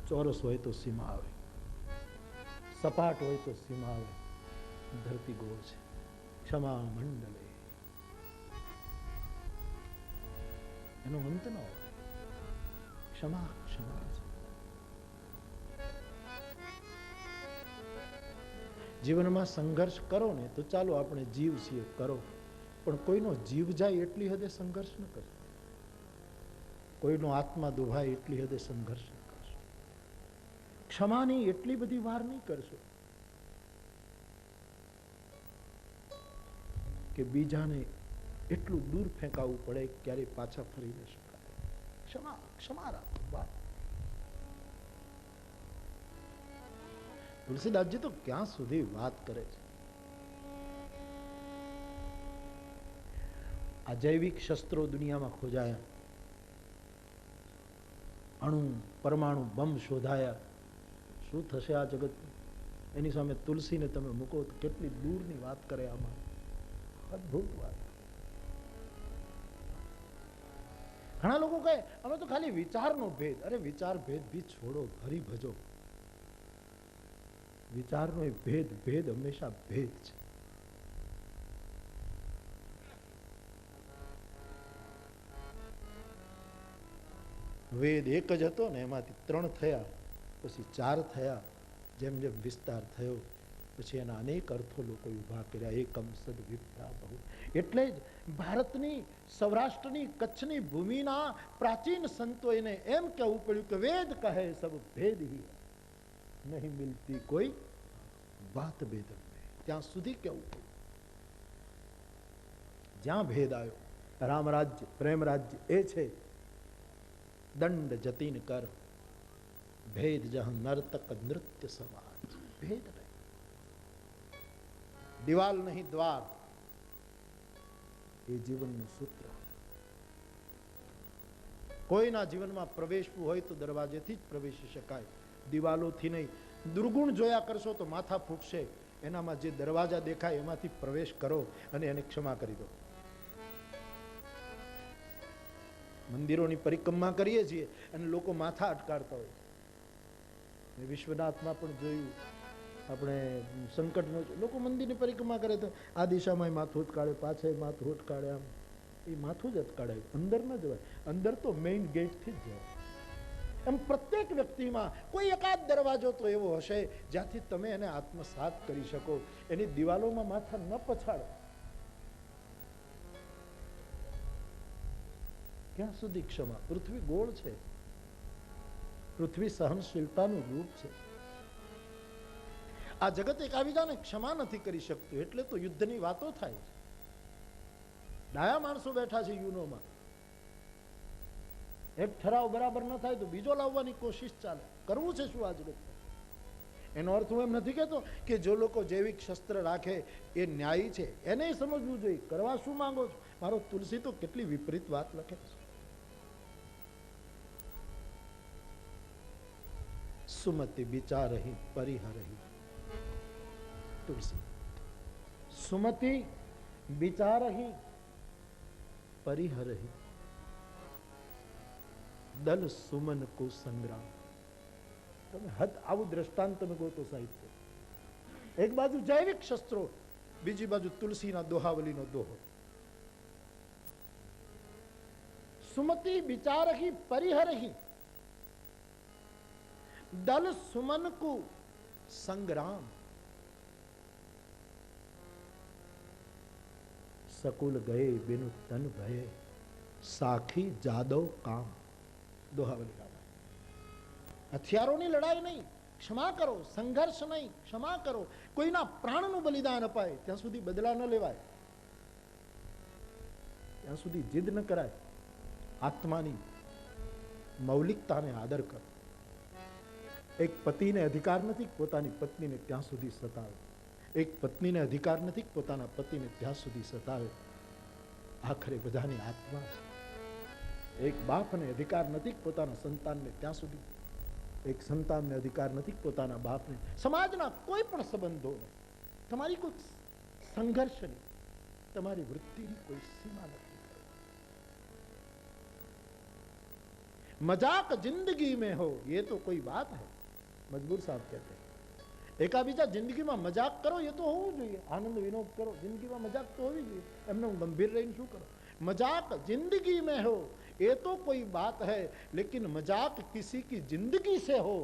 ચોરસ હોય તો સીમા આવે, સપાટ હોય તો સીમા આવે. ધરતી ગોળ છે. ક્ષમા મંડલે, એનો અંત ન હોય. ક્ષમા ક્ષમા છે. જીવનમાં સંઘર્ષ કરો ને તો ચાલો, આપણે જીવ છીએ, કરો, પણ કોઈનો જીવ જાય એટલી હદે સંઘર્ષ ન કરશો. કોઈનો આત્મા દુભાય એટલી હદે સંઘર્ષ ન કરશો. ક્ષમાની એટલી બધી વાર નહીં કરશો કે બીજાને એટલું દૂર ફેંકાવવું પડે ક્યારેય પાછા ફરી ન શકાય. ક્ષમા ક્ષમા રાખો. વાત તુલસીદાસજી તો ક્યાં સુધી વાત કરે છે. આ જૈવિક શસ્ત્રો દુનિયામાં ખોજાયા, અણુ પરમાણુ બંબ શોધાયા, શું થશે આ જગત? એની સામે તુલસીને તમે મૂકો તો કેટલી દૂરની વાત કરે. આમાં અદભુત વાત. ઘણા લોકો કહે અમે તો ખાલી વિચારનો ભેદ. અરે વિચાર ભેદ ભી છોડો, હરી ભજો. વિચારનો એ ભેદ, ભેદ હંમેશા ભેદ છે. વેદ એક જ હતો ને, એમાંથી 3 થયા, પછી 4 થયા. જેમ જેમ વિસ્તાર થયો પછી એના અનેક અર્થો લોકો ઉભા કર્યા. એકમ સદ વિપ્રા બહુ. એટલે જ ભારતની, સૌરાષ્ટ્રની, કચ્છની ભૂમિના પ્રાચીન સંતોએ એમ કહેવું પડ્યું કે વેદ કહે સબ ભેદ હી નહીં મિલતી કોઈ વાત ભેદ. ત્યાં સુધી કેવું પડ્યું. જ્યાં ભેદ આવ્યો, રામ રાજ્ય, પ્રેમ રાજ્ય એ છે. દંડ જતીન કર ભેદ જહ નર્તક નૃત્ય સમાજ. ભેદ નહીં, દિવાલ નહીં દ્વાર, એ જીવનનું સૂત્ર. કોઈના જીવનમાં પ્રવેશવું હોય તો દરવાજેથી જ પ્રવેશી શકાય, દિવાલોથી નહીં. દુર્ગુણ જોયા કરશો તો માથા ફૂટશે. એનામાં જે દરવાજા દેખાય એમાંથી પ્રવેશ કરો અને એને ક્ષમા કરી દો. મંદિરોની પરિક્રમા કરીએ છીએ અને લોકો માથા અટકાડતા હોય. વિશ્વનાથમાં પણ જોયું, આપણે સંકટનો લોકો મંદિરની પરિક્રમા કરે તો આ દિશામાં માથું અટકાડે, પાછળ માથું અટકાડે. આમ એ માથું જ અટકાડે, અંદર ન જવાય. અંદર તો મેઇન ગેટથી જ જવાય. એમ પ્રત્યેક વ્યક્તિમાં કોઈ એકાદ દરવાજો તો એવો હશે જ્યાંથી તમે એને આત્મસાત કરી શકો. એની દિવાલોમાં માથા ન પછાડો. ક્યાં સુધી ક્ષમા? પૃથ્વી ગોળ છે, પૃથ્વી સહનશીલતાનું રૂપ છે. આ જગત એક આવી જાને ક્ષમા નથી કરી શકતું, એટલે તો યુદ્ધની વાતો થાય છે. ડાયા માણસો બેઠા છે યુનોમાં. એક ઠરાવ બરાબર ન થાય તો બીજો લાવવાની કોશિશ ચાલે. કરવું છે શું આ જગત? એનો અર્થ હું એમ નથી કહેતો કે જો લોકો જૈવિક શસ્ત્ર રાખે એ ન્યાયી છે, એને સમજવું જોઈએ. કરવા શું માંગો છો? મારો તુલસી તો કેટલી વિપરીત વાત લખે છે. સુમતિ વિચારહી પરિહરહી. તુલસી સુમતિ વિચારહી પરિહરહી દલ સુમન કો સંગ્રામ. તમે હદ આવું દ્રષ્ટાંત તમે ગોતો સાહિત્ય. એક બાજુ જૈવિક શસ્ત્રો, બીજી બાજુ તુલસીના દોહાવલીનો દોહો. સુમતિ વિચારહી પરિહરહી દલ સુમન કો સંગ્રામ. સકુલ ગયે બિनु તન ભયે સાખી જાદવ કામ. દોહાવલી. હથિયારોની લડાઈ નહીં, ક્ષમા કરો. સંઘર્ષ નહીં, ક્ષમા કરો. કોઈના પ્રાણનું બલિદાન અપાય ત્યાં સુધી બદલા ન લેવાય, ત્યાં સુધી જીદ ન કરાય. આત્માની મૌલિકતાને આદર કરો. એક પતિને અધિકાર નથી પોતાની પત્નીને ત્યાં સુધી સતાવે. એક પત્નીને અધિકાર નથી પોતાના પતિને ત્યાં સુધી સતાવે. આખરે બધાની આત્મા છે. એક બાપને અધિકાર નથી પોતાના સંતાનને ત્યાં સુધી. એક સંતાનને અધિકાર નથી પોતાના બાપને. સમાજના કોઈ પણ સંબંધોને તમારી કોઈ સંઘર્ષની, તમારી વૃત્તિની કોઈ સીમા નથી. मजाक जिंदगी में हो ये तो कोई बात है, मजबूर साहब कहते हैं. એકાબીજા જિંદગીમાં મજાક કરો એ તો હોવું જોઈએ, આનંદ વિનોદ કરો, જિંદગીમાં મજાક તો હોવી જોઈએ. એમને હું ગંભીર રહીને શું કરો? मजाक जिंदगी में हो ये तो कोई बात है, लेकिन मजाक किसी की जिंदगी से हो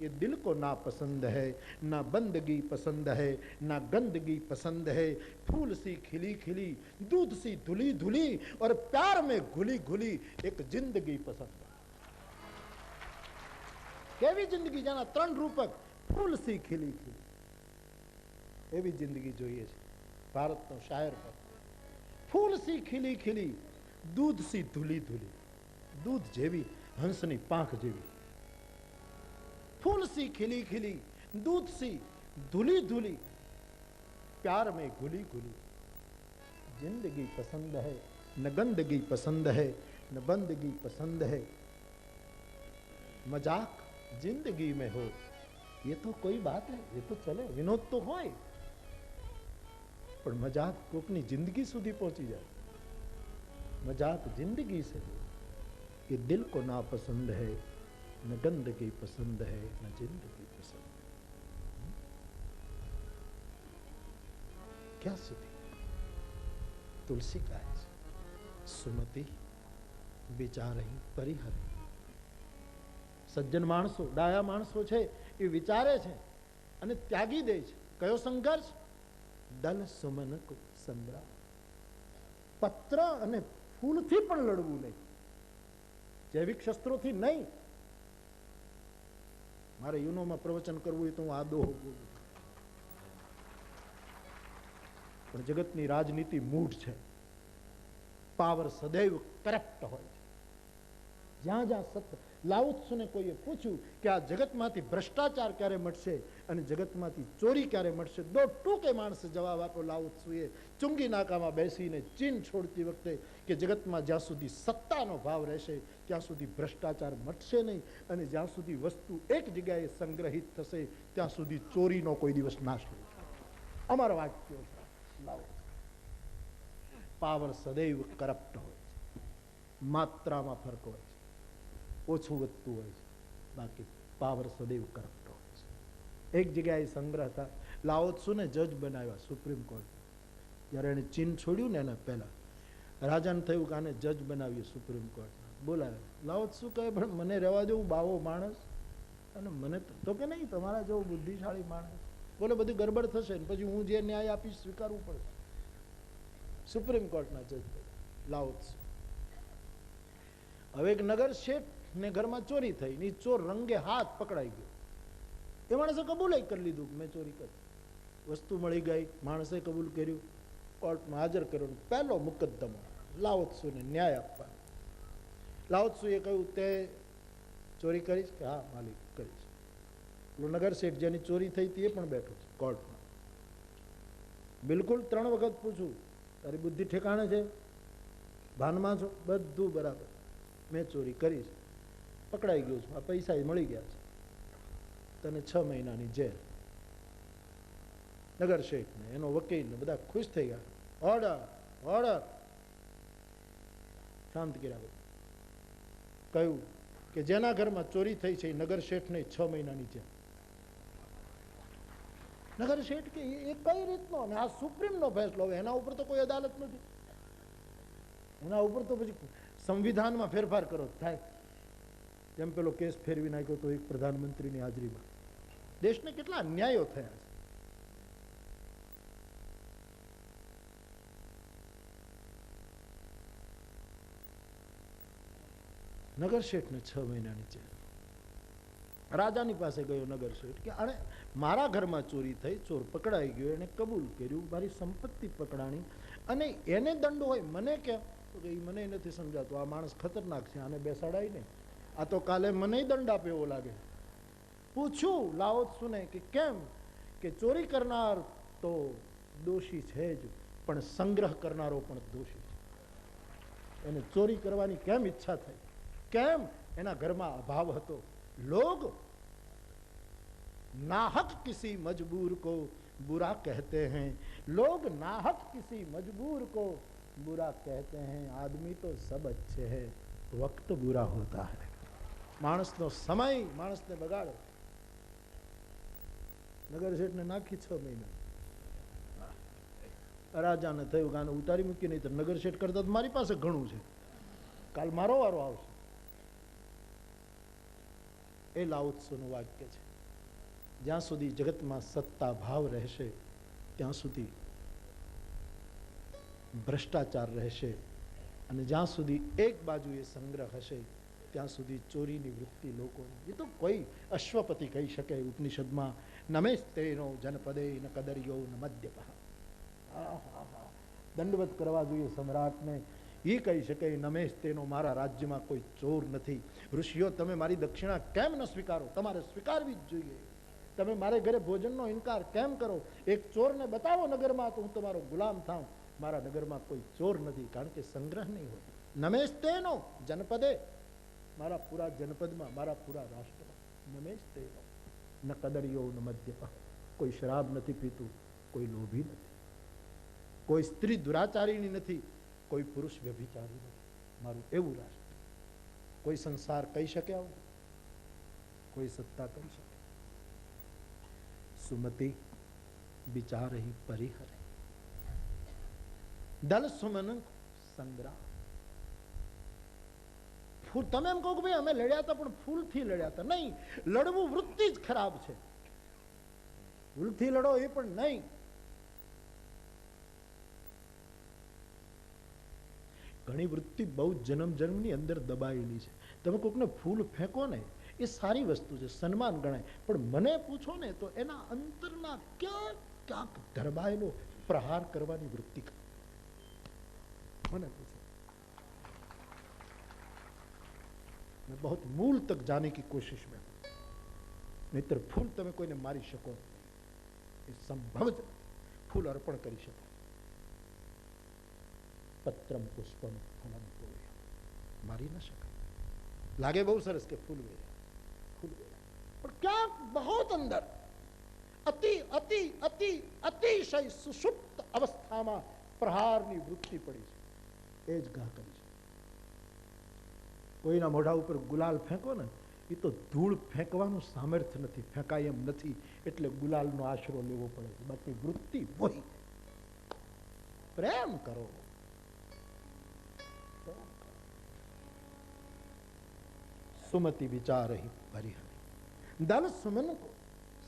ये दिल को ना पसंद है, ना बंदगी पसंद है, ना गंदगी पसंद है. फूल सी खिली खिली, दूध सी धुली धुली और प्यार में घुली घुली एक जिंदगी पसंद है. કેવી જિંદગી? જેના ત્રણ રૂપક, ફૂલ સી ખીલી ખીલી, એવી જિંદગી જોઈએ છે. ભારતનો શાયર પર ફૂલ સી ખીલી ખીલી, દૂધ સી ધુલી ધુલી, દૂધ જેવી, હંસની પાંખ જેવી. फूल सी खिली खिली, दूध सी धुली धुली, प्यार में घुली घुली. जिंदगी पसंद है, न गंदगी पसंद है, न बंदगी पसंद है. मजाक जिंदगी में हो ये तो कोई बात है, ये तो चले, विनोद तो હોય, પણ મજાક કોકની જિંદગી સુધી પહોંચી જાય. मजाक जिंदगी से हो ये दिल को ना पसंद है, न गंदगी पसंद है, न जिंदगी पसंद है. क्या सुधी तुलसी गाय છે, સુમતિ વિચારહી પરિહરી. સજ્જન માણસો, ડાયા માણસો છે, એ વિચારે છે અને ત્યાગી દે છે. કયો સંઘર્ષ? દલ સુમન કો સંગ્રામ. પત્ર અને ફૂલથી પણ લડવું નહીં, જૈવિક શસ્ત્રોથી નહીં. મારે યુનોમાં પ્રવચન કરવું હોય તો હું આદો બોલું, પણ જગતની રાજનીતિ મૂઢ છે. પાવર સદૈવ કરપ્ટ હોય છે. જ્યાં જ્યાં સત્ય. લાઉત્સુને કોઈએ પૂછ્યું કે આ જગતમાંથી ભ્રષ્ટાચાર ક્યારે મટશે અને જગતમાંથી ચોરી ક્યારે મટશે? દો ટૂંકે માણસે જવાબ આપ્યો લાઉત્સુએ ચુંગી નાકામાં બેસીને ચીન છોડતી વખતે કે જગતમાં જ્યાં સુધી સત્તાનો ભાવ રહેશે ત્યાં સુધી ભ્રષ્ટાચાર મટશે નહીં, અને જ્યાં સુધી વસ્તુ એક જગ્યાએ સંગ્રહિત થશે ત્યાં સુધી ચોરીનો કોઈ દિવસ નાશ નહીં. અમારો વાક્યો છે. પાવર સદૈવ કરપ્ટ હોય છે, માત્રામાં ફરક હોય છે, ઓછું વધતું હોય છે, બાકી પાવર સદૈવ કરપ્ટ હોય છે. એક જગ્યાએ સંગ્રહ થાય. લાઓત્સુને જજ બનાવ્યા સુપ્રીમ કોર્ટ. જ્યારે એને ચીન છોડ્યું ને એના પહેલા રાજાને થયું કે આને જજ બનાવીએ સુપ્રીમ કોર્ટમાં. બોલાવે. લાઓત્સુ કહે પણ મને રહેવા દેવું, બાવો માણસ, અને મને તો કે નહીં, તમારા જેવો બુદ્ધિશાળી માણસ. બોલે બધી ગડબડ થશે ને પછી હું જે ન્યાય આપીશ સ્વીકારવું પડશે. સુપ્રીમ કોર્ટના જજ લાઓત્સુ. હવે એક નગર શેઠ ને ઘરમાં ચોરી થઈ ને ચોર રંગે હાથ પકડાઈ ગયો. એ માણસે કબૂલ કરી લીધું કે મેં ચોરી કરી. વસ્તુ મળી ગઈ, માણસે કબૂલ કર્યું, કોર્ટમાં હાજર કર્યો. પહેલો મુકદ્દમો લાઓત્સુને ન્યાય આપવાનો. લાઓત્સુએ કહ્યું તે ચોરી કરીશ કે હા માલિક કરીશ. નગર શેઠ જેની ચોરી થઈ હતી એ પણ બેઠો છે કોર્ટમાં. બિલકુલ 3 વખત પૂછું તારી બુદ્ધિ ઠેકાણે છે, ભાનમાં છો? બધું બરાબર. મેં ચોરી કરી છે, પકડાઈ ગયો છું, આ પૈસા મળી ગયા છે, તને 6 મહિનાની જેલ. નગર શેઠ ને એનો વકીલ ને બધા ખુશ થઈ ગયા. Order order. શાંત કર્યા. કહ્યું કે જેના ઘરમાં ચોરી થઈ છે એ નગર શેઠ ને 6 મહિનાની જેલ. નગર શેઠ કે એ કઈ રીતનો? અને આ સુપ્રીમ નો ફેસલો, હવે એના ઉપર તો કોઈ અદાલત નથી, એના ઉપર તો પછી સંવિધાનમાં ફેરફાર કરો થાય. જેમ પેલો કેસ ફેરવી નાખ્યો તો એક પ્રધાનમંત્રીની હાજરીમાં. દેશને કેટલા અન્યાયો થયા છે. નગર શેઠને 6 મહિનાની જેલ. રાજાની પાસે ગયો નગર શેઠ કે આને મારા ઘરમાં ચોરી થઈ, ચોર પકડાઈ ગયો, એને કબૂલ કર્યું, મારી સંપત્તિ પકડાણી અને એને દંડ હોય, મને કેમ? તો કે મને નથી સમજાતું, આ માણસ ખતરનાક છે, આને બેસાડાય નહીં, આ તો કાલે મને દંડ આપે એવો લાગે. પૂછ્યું લાઓત્સુને કે કેમ? કે ચોરી કરનાર તો દોષી છે જ, પણ સંગ્રહ કરનારો પણ દોષી છે. એને ચોરી કરવાની કેમ ઈચ્છા થઈ? કેમ? એના ઘરમાં અભાવ હતો. લોગ नाहक किसी मजबूर को बुरा कहते हैं, लोग नाहक किसी मजबूर को बुरा कहते हैं। आदमी तो सब अच्छे है, वक्त बुरा होता है। માણસનો સમય માણસને બગાડે. નગર શેઠને નાખી 6 મહિના. રાજાને થયું ગાને ઉતારી મૂકી, નહીં તો નગર શેઠ કરતા તો મારી પાસે ઘણું છે, કાલ મારો વારો આવશે. એ લાઓ ત્સુનું વાક્ય છે. જ્યાં સુધી જગતમાં સત્તા ભાવ રહેશે ત્યાં સુધી ભ્રષ્ટાચાર રહેશે, અને જ્યાં સુધી એક બાજુએ સંગ્રહ હશે ત્યાં સુધી ચોરીની વૃત્તિ લોકોની. એ તો કોઈ અશ્વપતિ કહી શકે ઉપનિષદમાં, નમેસ્તેનો જનપદે ન કદર્યો ન મદ્યપ. દંડવત કરવા જોઈએ સમ્રાટને. એ કહી શકે નમેસ્તેનો, મારા રાજ્યમાં કોઈ ચોર નથી. ઋષિઓ, તમે મારી દક્ષિણા કેમ ન સ્વીકારો? તમારે સ્વીકારવી જ જોઈએ. તમે મારે ઘરે ભોજનનો ઇનકાર કેમ કરો? એક ચોરને બતાવો નગરમાં તો હું તમારો ગુલામ થાઉં. મારા નગરમાં કોઈ ચોર નથી, કારણ કે સંગ્રહ નહીં હોય. નમેસ્તેનો જનપદે, મારા પૂરા જનપદમાં, મારા પૂરા રાષ્ટ્રમાં. નમેસ્તેનો ન કદર્યો ન મદ્યપ. કોઈ શરાબ નથી પીતું, કોઈ લોભી નથી, કોઈ સ્ત્રી દુરાચારીની નથી, કોઈ પુરુષ વ્યભિચારી નથી. મારું એવું રાષ્ટ્ર. કોઈ સંસાર કહી શકે આવું? કોઈ સત્તા કહી શકે? સુમતિ વિચારહી પરિહરે, દલ સુમન સંગ્રામ. ફૂલ, તમે એમ કહો કે ભાઈ અમે લડ્યા હતા પણ ફૂલથી લડ્યા હતા. નહીં, લડવું વૃત્તિ જ ખરાબ છે. ફૂલથી લડો એ પણ નહીં. ઘણી વૃત્તિ બહુ જન્મ જન્મની અંદર દબાયેલી છે. તમે કોઈકને ફૂલ ફેંકો ને એ સારી વસ્તુ છે, સન્માન ગણાય. પણ મને પૂછો ને તો એના અંતરના ક્યાંક ક્યાંક ધરબાયેલો પ્રહાર કરવાની વૃત્તિ મને પૂછો. मैं बहुत मूल तक जाने की कोशिश में हूं. नहींतर फूल તમે કોઈને મારી શકો એ સંભવ જ. ફૂલ અર્પણ કરી શકો. પત્રમ પુષ્પમ ફલમ તોય મારી ન શકાય. લાગે બહુ સરસ કે ફૂલ વેર્યા, ફૂલ વેર્યા, પણ ક્યાંક બહુત અંદર અતિ અતિ અતિ અતિશય સુષુપ્ત અવસ્થામાં પ્રહારની વૃત્તિ પડી છે. એ જ ઘા કરી છે. કોઈના મોઢા ઉપર ગુલાલ ફેંકો ને એ તો ધૂળ ફેંકવાનું સામર્થ્ય નથી, ફેંકાય એમ નથી, એટલે ગુલાલનો આશરો લેવો પડે છે. બાકી વૃત્તિ વહી. પ્રેમ કરો. સુમતિ વિચારહી પરિહરે, દલ સુમન કો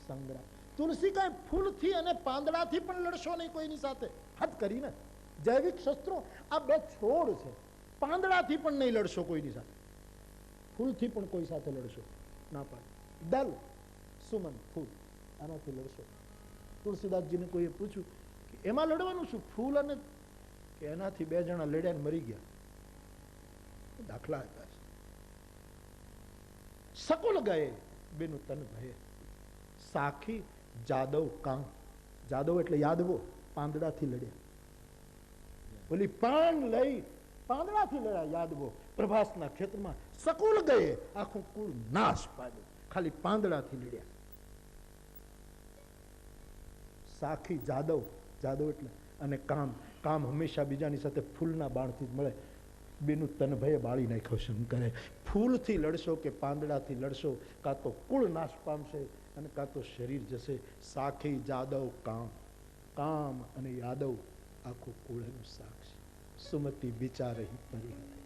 સંગ્રામ. તુલસી કાંઈ ફૂલથી અને પાંદડાથી પણ લડશો નહીં કોઈની સાથે. હદ કરીને જૈવિક શસ્ત્રો આ બે છોડ છે. પાંદડાથી પણ નહીં લડશો કોઈની સાથે. ફૂલથી પણ કોઈ સાથે લડશો ના પાડે. દલ સુમન ફૂલ, આનાથી લડશો. તુલસીદાસજીને કોઈએ પૂછ્યું કે એમાં લડવાનું શું, ફૂલ અને કે એનાથી 2 જણા લડ્યા ને મરી ગયા. દાખલા આપ્યા છે. સકુલ ગયે બેનું તન ભયે, સાખી જાદવ કાં. જાદવ એટલે યાદવો, પાંદડાથી લડ્યા. ઓલી પાન લઈ પાંદડાથી લડ્યા યાદવો પ્રભાસના ક્ષેત્રમાં. સકુલ ગયે, આખું કુળ નાશ પામ્યું, ખાલી પાંદડાથી લડ્યા. સાખી જાદવ, જાદવ એટલે અને કામ. કામ હંમેશા બીજાની સાથે ફૂલના બાણથી જ મળે. બેનું તન ભયે બાળી નાખ્યો શંકરે. ફૂલથી લડશો કે પાંદડાથી લડશો, કાં તો કુળ નાશ પામશે અને કાં તો શરીર જશે. સાખી જાદવ કામ, કામ અને યાદવ આખું કુળ એનું સાક્ષી. સુમતિ વિચારહી પરિહરે,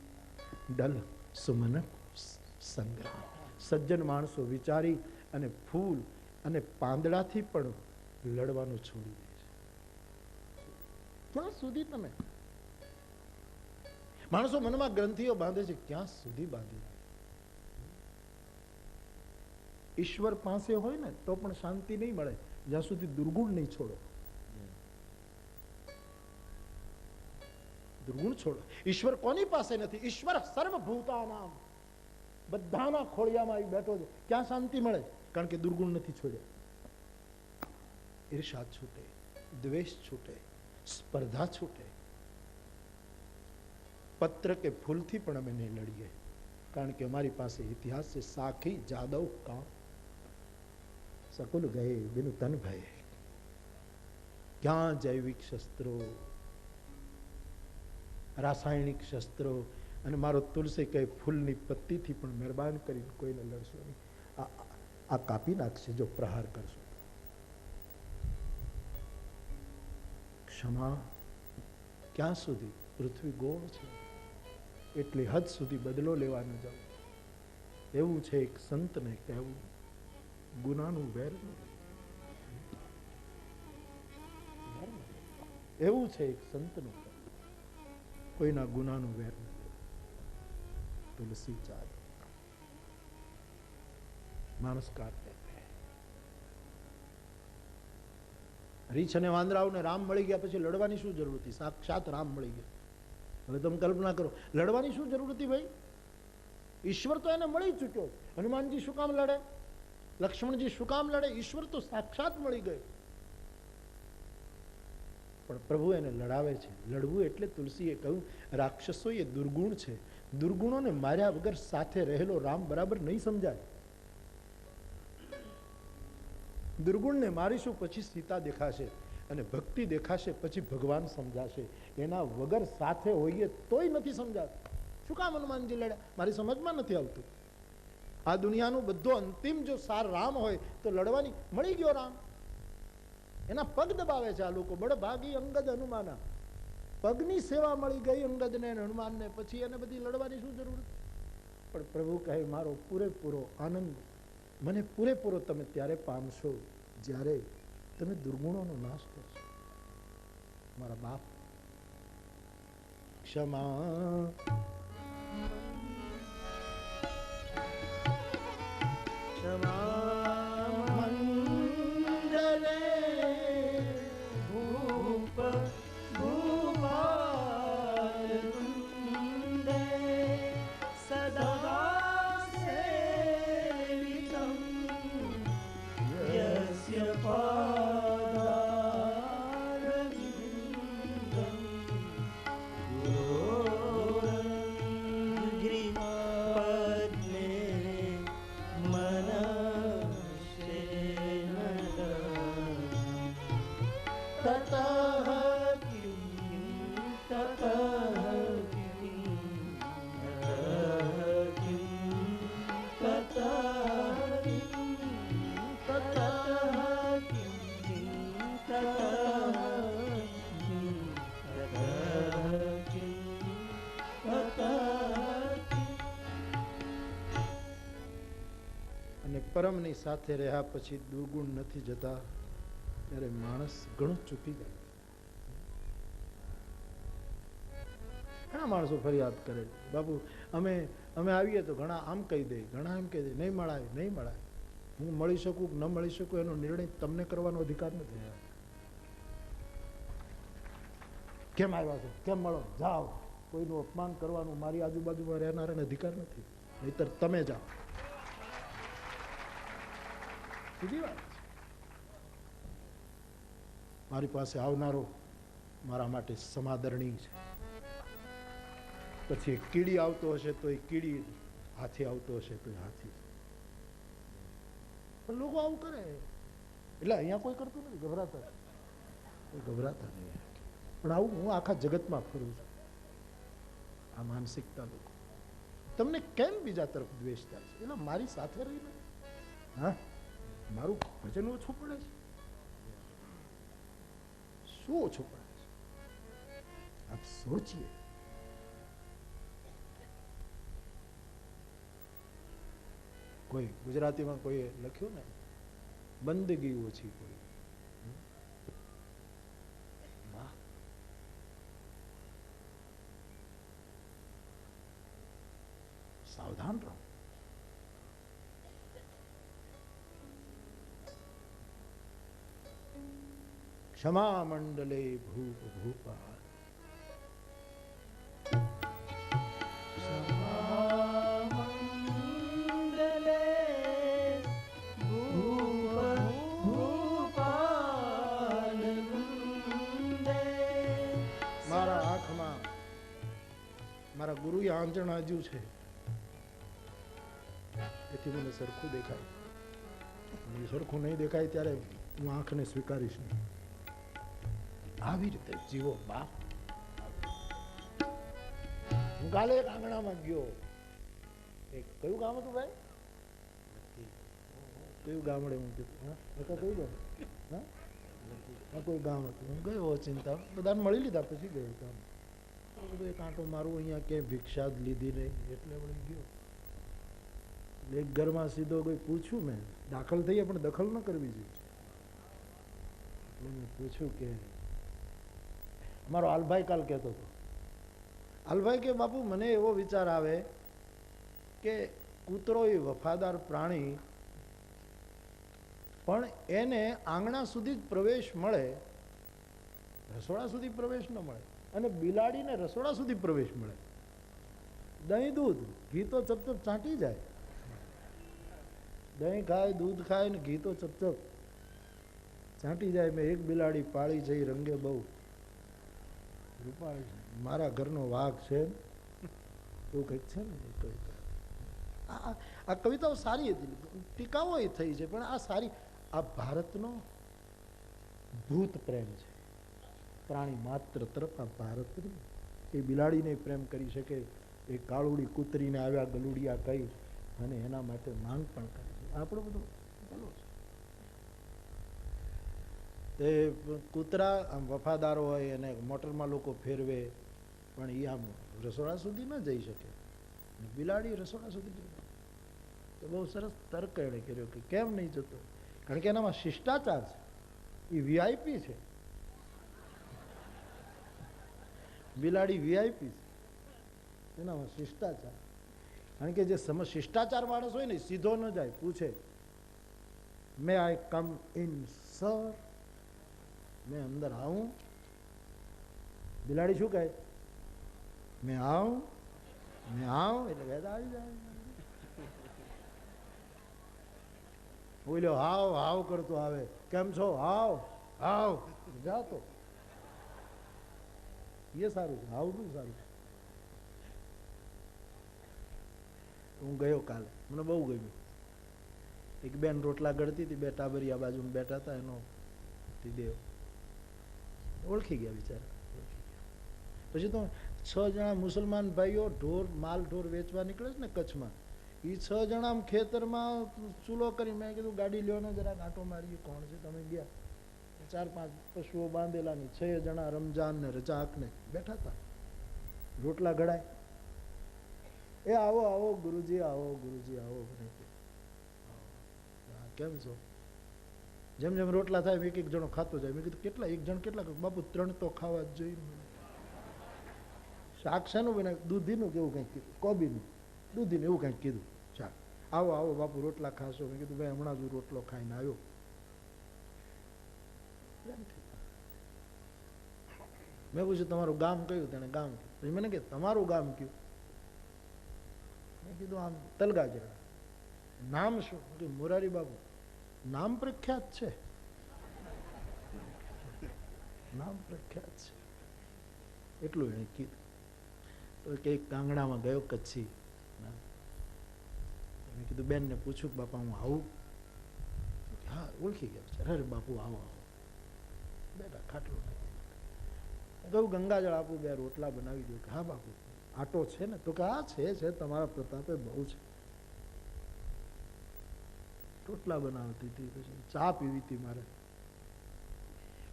દલ સુમન સંગ્રામ. સજ્જન માણસો વિચારી અને ફૂલ અને પાંદડાથી પણ લડવાનું છોડી દે છે. ક્યાં સુધી તમે માણસો મનમાં ગ્રંથિઓ બાંધે છે, ક્યાં સુધી બાંધી? ઈશ્વર પાસે હોય ને તો પણ શાંતિ નહીં મળે જ્યાં સુધી દુર્ગુણ નહીં છોડો. દુર્ગુણ છોડો. ઈશ્વર કોની પાસે નથી? ઈશ્વર સર્વભૂતાનામ, બધાના ખોળિયામાં આવી બેઠો છે. ક્યાં શાંતિ મળે? કારણ કે દુર્ગુણ નથી છોડ્યા. ઈર્ષા છૂટે, દ્વેષ છૂટે, સ્પર્ધા છૂટે. પત્ર કે ફૂલથી પણ અમે નહીં લડીએ, કારણ કે અમારી પાસે ઇતિહાસ છે. સાખી જાદવ કામ, સકુલ ગયે બિनु તન ભય, ક્યાં જૈવિક શસ્ત્રો, રાસાયણિક શસ્ત્રો, અને મારો તુલસી કહે ફૂલની પત્તીથી પણ મહેરબાન કરીને કોઈને લડશો નહીં, આ કાપી નાખશે જો પ્રહાર કરશો. ક્ષમા ક્યાં સુધી? પૃથ્વી ગોળ છે, એટલી હદ સુધી બદલો લેવા ન જાવ. એવું છે એક સંતને કહેવું, ગુનાનું વેર ન લે. એવું છે એક સંતનું, કોઈના ગુનાનું વેર ન લે. તુલસી ચાલ માણસ કાઢે. રીછ અને વાંદરાઓને રામ મળી ગયા પછી લડવાની શું જરૂર હતી? સાક્ષાત રામ મળી ગયા. હવે તમે કલ્પના કરો, લડવાની શું જરૂર હતી ભાઈ? ઈશ્વર તો એને મળી ચૂક્યો. હનુમાનજી શું કામ લડે? લક્ષ્મણજી શું કામ લડે? ઈશ્વર તો સાક્ષાત મળી ગયો. પણ પ્રભુ એને લડાવે છે. લડવું એટલે તુલસીએ કહ્યું, રાક્ષસો એ દુર્ગુણ છે, દુર્ગુણોને માર્યા વગર સાથે રહેલો રામ બરાબર નહીં સમજાય. દુર્ગુણને મારીશું પછી સીતા દેખાશે, અને ભક્તિ દેખાશે પછી ભગવાન સમજાશે. એના વગર સાથે હોઈએ તોય નથી સમજાતું. શું કામ હનુમાનજી લડ્યા? મારી સમજમાં નથી આવતું. આ દુનિયાનું બધો અંતિમ જો સાર રામ હોય તો લડવાની મળી ગયો રામ. એના પગ દબાવે છે આ લોકો. બળભાગી અંગદ હનુમાના, પગની સેવા મળી ગઈ અંગદને હનુમાનને, પછી એને બધી લડવાની શું જરૂર? પણ પ્રભુ કહે મારો પૂરેપૂરો આનંદ મને પૂરેપૂરો તમે ત્યારે પામશો જ્યારે તમે દુર્ગુણોનો નાશ કરશો. મારા બાપ, ક્ષમા ક્ષમા મંડલે ભૂપ ભૂપાલ વૃંદે સદા સેવિતમ યસ્ય પાદારવિંદમ ગુરોરગ્રીપદ્મે મનશ્ચેન તતઃ કિં તતઃ અને પરમની સાથે રહ્યા પછી દુર્ગુણ નથી જતા ત્યારે માણસ ઘણું ચૂકી જાય. ઘણા માણસો ફરિયાદ કરે, બાપુ અમે આવીએ તો ઘણા આમ કહી દે, ઘણા એમ કહી દે, નહીં મળાય નહીં મળાય. હું મળી શકું કે ન મળી શકું એનો નિર્ણય તમને કરવાનો અધિકાર નથી. કેમ આવ્યા છો, કેમ મળો, જાઓ. કોઈનું અપમાન કરવાનું મારી આજુબાજુમાં રહેનારાને અધિકાર નથી, નહીતર તમે જાઓ. સીધી વાત છે. મારી પાસે આવનારો મારા માટે સમાદરણીય છે. પછી કીડી આવતો હશે તો એ કીડી, હાથી આવતો હશે તો એ હાથી. પણ લોકો આવું કરે એટલે અહીંયા કોઈ કરતું નથી, ગભરાતા નહીં. પણ આવું હું આખા જગતમાં ફરું છું. આ માનસિકતા લોકો. તમને કેમ બીજા તરફ દ્વેષ થાય છે? એટલે મારી સાથે રહીને હા મારું ભજન ઓછું પડે છે? શું ઓછું પડે છે? આપ સોચીએ. કોઈ ગુજરાતીમાં કોઈએ લખ્યું ને, બંદગી ઓછી કોઈ. સાવધાન રહો. ક્ષમા મંડલે ભૂપ ભૂપાલ મારા ગુરુએ આંજણ આજ્યું છે, એથી મને સરખું દેખાય. સરખું નહીં દેખાય ત્યારે હું આંખને સ્વીકારીશ નહીં. આવી રીતે જીવો બાપ. હું કાલે એક આંગણામાં ગયો. એક કયું ગામ હતું ભાઈ? કયું ગામડે હું કીધું? કયું ગામ? હા કોઈ ગામ હતું. હું ગયો ચિંતા, બધાને મળી લીધા પછી ગયો ગામ. બધું એક આંટો મારું, અહીંયા ક્યાંય ભિક્ષા જ લીધી નહીં એટલે વળી ગયો. એક ઘરમાં સીધો કોઈ પૂછ્યું, મેં દાખલ થઈએ પણ દખલ ન કરવી જોઈએ. એટલે મેં પૂછ્યું કે અમારો આલભાઈ કાલ કહેતો હતો, આલભાઈ કે બાપુ મને એવો વિચાર આવે કે કૂતરો એ વફાદાર પ્રાણી, પણ એને આંગણા સુધી જ પ્રવેશ મળે, રસોડા સુધી પ્રવેશ ન મળે. અને બિલાડીને રસોડા સુધી પ્રવેશ મળે. દહીં દૂધ ઘી તો ચપચપ ચાંટી જાય. દહીં ખાય, દૂધ ખાય ને ઘી તો ચપચપ ચાંટી જાય. મેં એક બિલાડી પાળી છે, રંગે બહુ રૂપાળી છે, મારા ઘરનો વાઘ છે, એવું કંઈક છે ને કવિતા. આ કવિતાઓ સારી હતી, ટીકાઓ એ થઈ છે, પણ આ સારી. આ ભારતનો ભૂત પ્રેમ છે, પ્રાણી માત્ર તરફ. આ ભારત એ બિલાડીને પ્રેમ કરી શકે, એ કાળુડી કૂતરીને આવ્યા ગલુડિયા કહી અને એના માટે માંગ પણ કરે છે. આપણો બધો ભલો છે. એ કૂતરા આમ વફાદાર હોય અને મોટરમાં લોકો ફેરવે, પણ એ આમ રસોડા સુધી ન જઈ શકે. બિલાડી રસોડા સુધી જઈ. તો બહુ સરસ તર્ક એણે કર્યો કે કેમ નહીં જતો, કારણ કે એનામાં શિષ્ટાચાર છે, એ વીઆઈપી છે. બિલાડી વીઆઈપી છે, એનામાં શિષ્ટાચાર. કારણ કે જે શિષ્ટાચાર માણસ હોય ને સીધો ન જાય, પૂછે મે આઈ કમ ઇન સર, મેં અંદર આવું? બિલાડી શું કહે? મેં આવું, મેં આવું એટલે વેદ આવી જાય. બોલ્યો હાવ હાવ કરતો આવે, કેમ છો? હાવ હાવ જાતો. એ સારું છે, હાવ નું સારું છે. હું ગયો કાલે, મને બહુ ગમ્યું. એક બેન રોટલા ગળતી હતી, બે ટાબરિયા બાજુ બેઠા હતા, એનો દેવ ઓળખી ગયા બિચારા. પછી તો 6 જણા મુસલમાન ભાઈઓ ઢોર માલ ઢોર વેચવા નીકળે છે ને કચ્છમાં, એ 6 જણા આમ ખેતરમાં ચૂલો કરી. મેં કીધું ગાડી લ્યો ને જરા આંટો મારીએ, કોણ છે? તમે ગયા. 4-5 પશુઓ બાંધેલા ની 6 જણા રમજાન ને રજાક ને બેઠા હતા, રોટલા ઘડાય. એ આવો આવો ગુરુજી, આવો ગુરુજી, આવો. કેમ છો? જેમ જેમ રોટલા થાય એક એક જણો ખાતો જાય. મેં કીધું કેટલા? એક જણ કેટલા? બાપુ 3 તો ખાવા જ જોઈએ. શાક શાનું બનાવ્યું? દૂધીનું કેવું કંઈક કીધું, કોબીનું દૂધીનું એવું કંઈક કીધું શાક. આવો આવો બાપુ રોટલા ખાશો? મેં કીધું ભાઈ હમણાં જ રોટલો ખાઈને આવ્યો. મેં પૂછ્યું તમારું ગામ કયું? તેને ગામ કીધું. પછી મને કે તમારું ગામ કયું? મેં કીધું આમ તલગાજરા. નામ શું? મોરારી બાબુ. નામ પ્રખ્યાત છે, નામ પ્રખ્યાત છે, એટલું એને કીધું. તો કંઈક આંગણામાં ગયો કચ્છી. મેં કીધું બેન ને પૂછ્યું કે બાપા હું આવું? હા ઓળખી ગયા. અરે બાપુ આવો આવો. બેટા ખાટલો કહ્યું ગંગાજળ આપું, 2 રોટલા બનાવી દો. હા બાપુ આટો છે ને? તો કે હા છે, તમારા પ્રતાપે બહુ છે. રોટલા બનાવતી હતી, પછી ચા પીવી હતી મારે.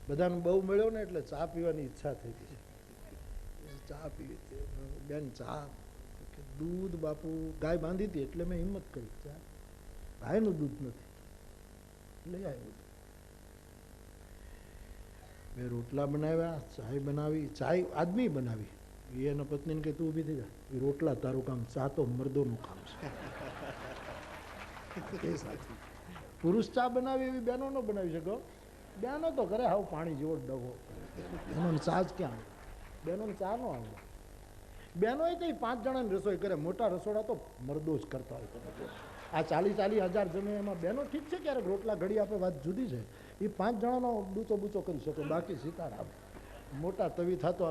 બધાને બહુ મળ્યો ને એટલે ચા પીવાની ઈચ્છા થઈ ગઈ. ચા પીવી હતી. બેન ચા? દૂધ બાપુ ગાય બાંધી હતી એટલે મેં હિંમત કરી, ચા ગાયનું દૂધ નથી લઈ આવ્યું. મેં રોટલા બનાવ્યા, ચાય બનાવી. ચાય આદમી બનાવી, એના પત્નીને કે તું ઊભી થઈ જા, એ રોટલા તારું કામ, ચા તો મર્દોનું કામ છે. પુરુષ ચા બનાવી એવી બહેનો ન બનાવી શકો. બહેનો તો કરે હાવ પાણી જેવો ડગો. બહેનોને ચા જ ક્યાં આવે? બહેનોને ચા ન આવે. બહેનો એ તો 5 જણાની રસોઈ કરે. મોટા રસોડા તો મર્દો જ કરતા હોય. આ 40-40 હજાર જમે એમાં બહેનો ઠીક છે, ક્યારેક રોટલા ઘડી આપે, વાત જુદી છે. એ 5 જણાનો બૂચો બૂચો કરી શકે, બાકી સિતાર આપે. મોટા તવી થતો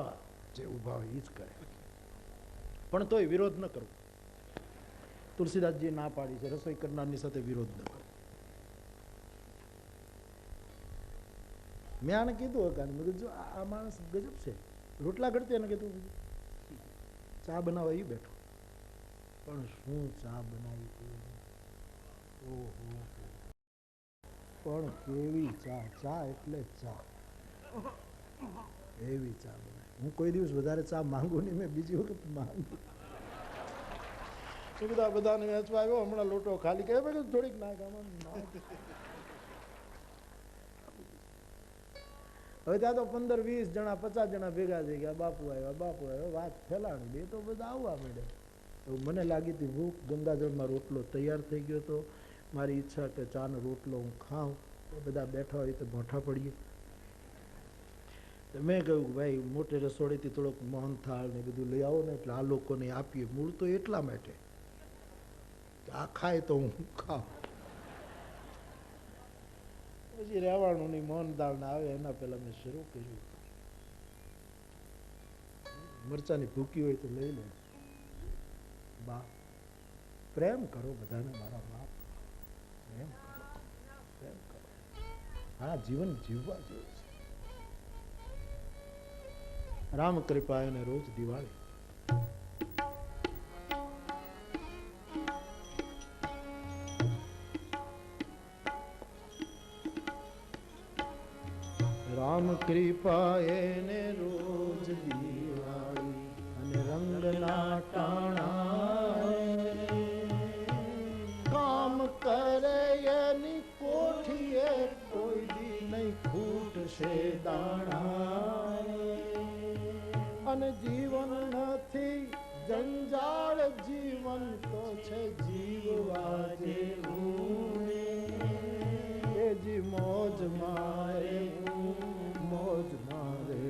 જે ઊભા હોય એ જ કરે. પણ તોય વિરોધ ન કરવો. તુલસીદાસજી ના પાડી છે, રસોઈ કરનારની સાથે વિરોધ ન કરવો. મેં આને કીધું હકાને, મેં કીધું આ માણસ ગજબ છે, રોટલા ઘડતે એને કીધું ચા બનાવવા એ બેઠો, પણ શું ચા બનાવી, ઓહો, પણ કેવી ચા, ચા એટલે ચા, એવી ચા બનાવી. હું કોઈ દિવસ વધારે ચા માંગુ નહીં, મેં બીજી વખત માંગી. બધાને વેચવા આવ્યો, હમણાં લોટો ખાલી કરે, થોડીક નાખ. હવે ત્યાં તો 15-20 જણા 50 જણા ભેગા થઈ ગયા, બાપુ આવ્યા, વાત ફેલાણી, બે તો બધા આવવા માંડે. મને લાગી હતી ભૂખ, ગંગાજળમાં રોટલો તૈયાર થઈ ગયો હતો, મારી ઈચ્છા કે ચાનો રોટલો હું ખાઉં, બધા બેઠા હોય તો ભોંઠા પડીએ. મેં કહ્યું ભાઈ મોટે રસોડેથી થોડોક મોહનથાળ ને બધું લઈ આવો ને, એટલે આ લોકોને આપીએ. મૂળ તો એટલા માટે આ ખાય તો હું ખાઉં. પછી રહેવાનું નહીં, મોહનથાળ ના આવે એના પહેલા મેં શરૂ કર્યું, મરચાની ભૂકી હોય તો લઈ લે. બાપ પ્રેમ કરો બધાને, મારા બાપ પ્રેમ કરો, પ્રેમ કરો. હા, જીવન જીવવા જેવું છે. રામ કૃપા અને રોજ દિવાળી. રામ કૃપા એને રોજ દિવાળી, અને રંગના ટાણા કામ કરે એની કોઠીએ, કોઈ દી નહીં ખૂટશે દાણા. અને જીવન નથી જંજાળ, જીવન તો છે જીવવા જેવું, એ જી મોજ મારે, મોજ મારે,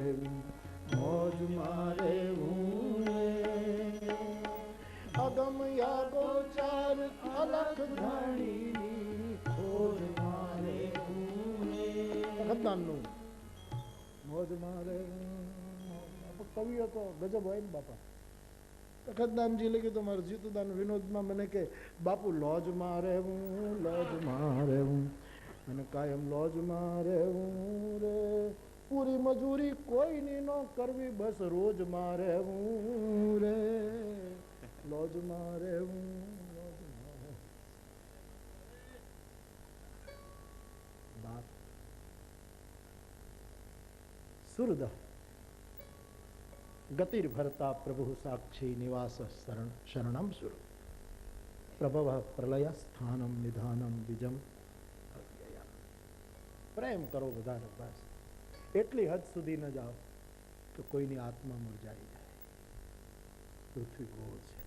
મોજ મારે. અગમ યાગો ચાર અલખ ધણી, ખોજ મારે ખતદાનનું મોજ મારે. કવિઓ તો ગજબ હોય ને બાપા. તખતદાનજી લખી તો મારું જીતુદાન વિનોદમાં મને કે બાપુ લોજમાં રહેવું, લોજમાં રહેવું, અને કાયમ લોજમાં રહેવું રે, પૂરી મજૂરી કોઈની ન કરવી, બસ રોજમાં રહેવું રે, લોજમાં રહેવું, લોજમાં રહેવું. બાપ સુરદ ગતિર્ભરતા પ્રભુ સાક્ષી નિવાસ શરણમ સુર, પ્રભવ પ્રલય સ્થાનમ નિધાનમ બીજમ. પ્રેમ કરો બધાને, બસ એટલી હદ સુધી ન જાઓ કે કોઈની આત્મા મુરઝાઈ જાય. પૃથ્વી ગોળ છે,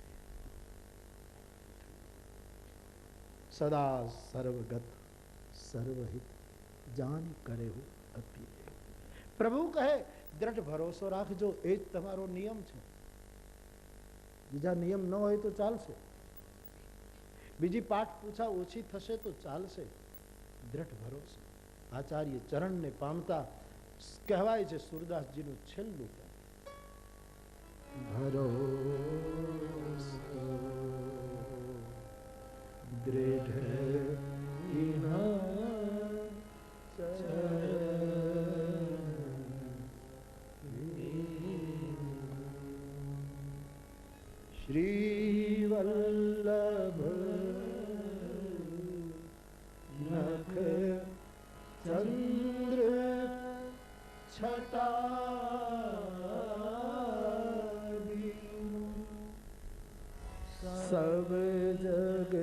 સદા સર્વગત સર્વહિત જાન કરે હું અતિ. પ્રભુ કહે દ્રઢ ભરોસો રાખજો, એ જ તમારો નિયમ છે. બીજા નિયમ ન હોય તો ચાલશે, બીજી પાઠ પૂછા ઓછી થશે તો ચાલશે. દ્રઢ ભરોસો. આચાર્ય ચરણને પામતા કહેવાય છે સુરદાસજીનું છેલ્લું ભરોસો દ્રઢ શ્રી વલ્લભ નખ ચંદ્ર છટા સબ જગ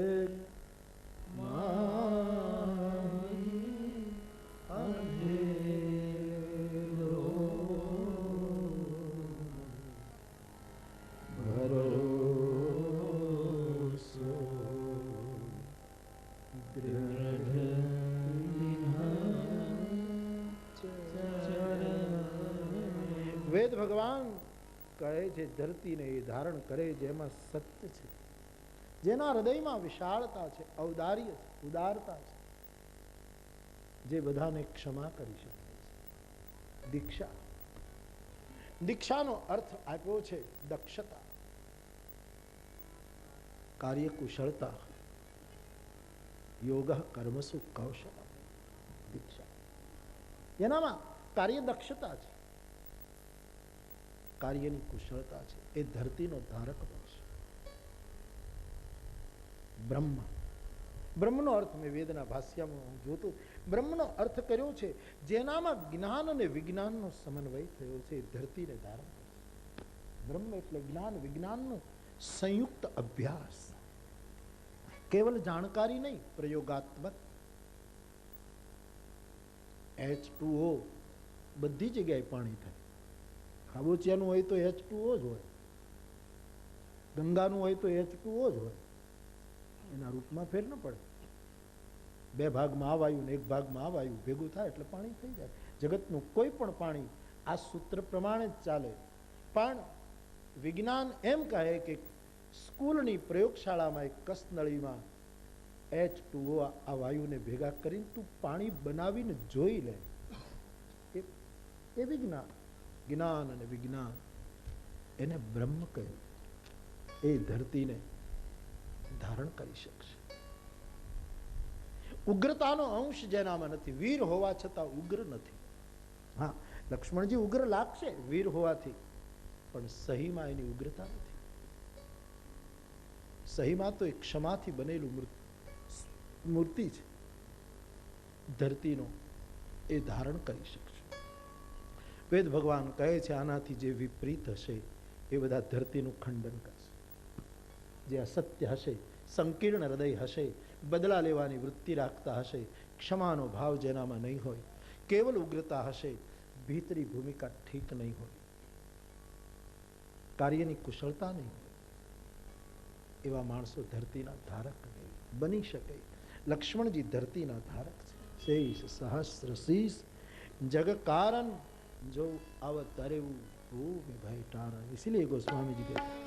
વેદ ભગવાન કહે છે ધરતીને એ ધારણ કરે જેમાં સત્ય છે, જેના હૃદયમાં વિશાળતા છે, ઔદાર્ય છે, ઉદારતા છે, જે બધાને ક્ષમા કરી શકે છે. દીક્ષા, દીક્ષાનો અર્થ આપ્યો છે દક્ષતા, કાર્યકુશળતા, યોગ કર્મસુ કૌશલ. દીક્ષા એનામાં કાર્યદક્ષતા છે, કાર્યની કુશળતા છે. એ ધરતીનો ધારક બનશે. બ્રહ્મ, બ્રહ્મનો અર્થ મેં વેદના ભાષ્યમાં હું જોતો, બ્રહ્મનો અર્થ કર્યો છે જેનામાં જ્ઞાન અને વિજ્ઞાનનો સમન્વય થયો છે, એ ધરતીને ધારણ કરશે. બ્રહ્મ એટલે જ્ઞાન વિજ્ઞાનનો સંયુક્ત અભ્યાસ, કેવલ જાણકારી નહીં, પ્રયોગાત્મક. H2O બધી જગ્યાએ પાણી થાય. ખાબોચિયાનું હોય તો H2O જ હોય, ગંગાનું હોય તો H2O જ હોય, એના રૂપમાં ફેર ન પડે. બે ભાગમાં આ વાયુ ને એક ભાગમાં આ વાયુ ભેગું થાય એટલે પાણી થઈ જાય. જગતનું કોઈ પણ પાણી આ સૂત્ર પ્રમાણે જ ચાલે. પણ વિજ્ઞાન એમ કહે કે સ્કૂલની પ્રયોગશાળામાં એક કસનળીમાં H2O આ વાયુને ભેગા કરીને તું પાણી બનાવીને જોઈ લે. એ વિજ્ઞાન, જ્ઞાન અને વિજ્ઞાન, એને બ્રહ્મ કહ્યું. એ ધરતીને ધારણ કરી શકશે. ઉગ્રતાનો અંશ જેનામાં નથી, વીર હોવા છતાં ઉગ્ર નથી. હા, લક્ષ્મણજી ઉગ્ર લાગશે વીર હોવાથી, પણ સહીમાં એની ઉગ્રતા નથી. સહીમાં તો એક ક્ષમાથી બનેલું મૂર્તિ છે. ધરતીનો એ ધારણ કરી શકશે. વેદ ભગવાન કહે છે આનાથી જે વિપરીત હશે એ બધા ધરતીનું ખંડન કરશે. જે અસત્ય હશે, સંકીર્ણ હૃદય હશે, બદલા લેવાની વૃત્તિ રાખતા હશે, ક્ષમાનો ભાવ જેનામાં નહીં હોય, કેવલ ઉગ્રતા હશે, ભીતરી ભૂમિકા ઠીક નહીં હોય, કાર્યની કુશળતા નહીં હોય, એવા માણસો ધરતીના ધારક નહીં બની શકે. લક્ષ્મણજી ધરતીના ધારક છે. શેષ સહસ્ર શીશ જગ કારણ જો અવતરેવું ભૂમિ ભય તારણ. इसीलिए गोस्वामी जी कहते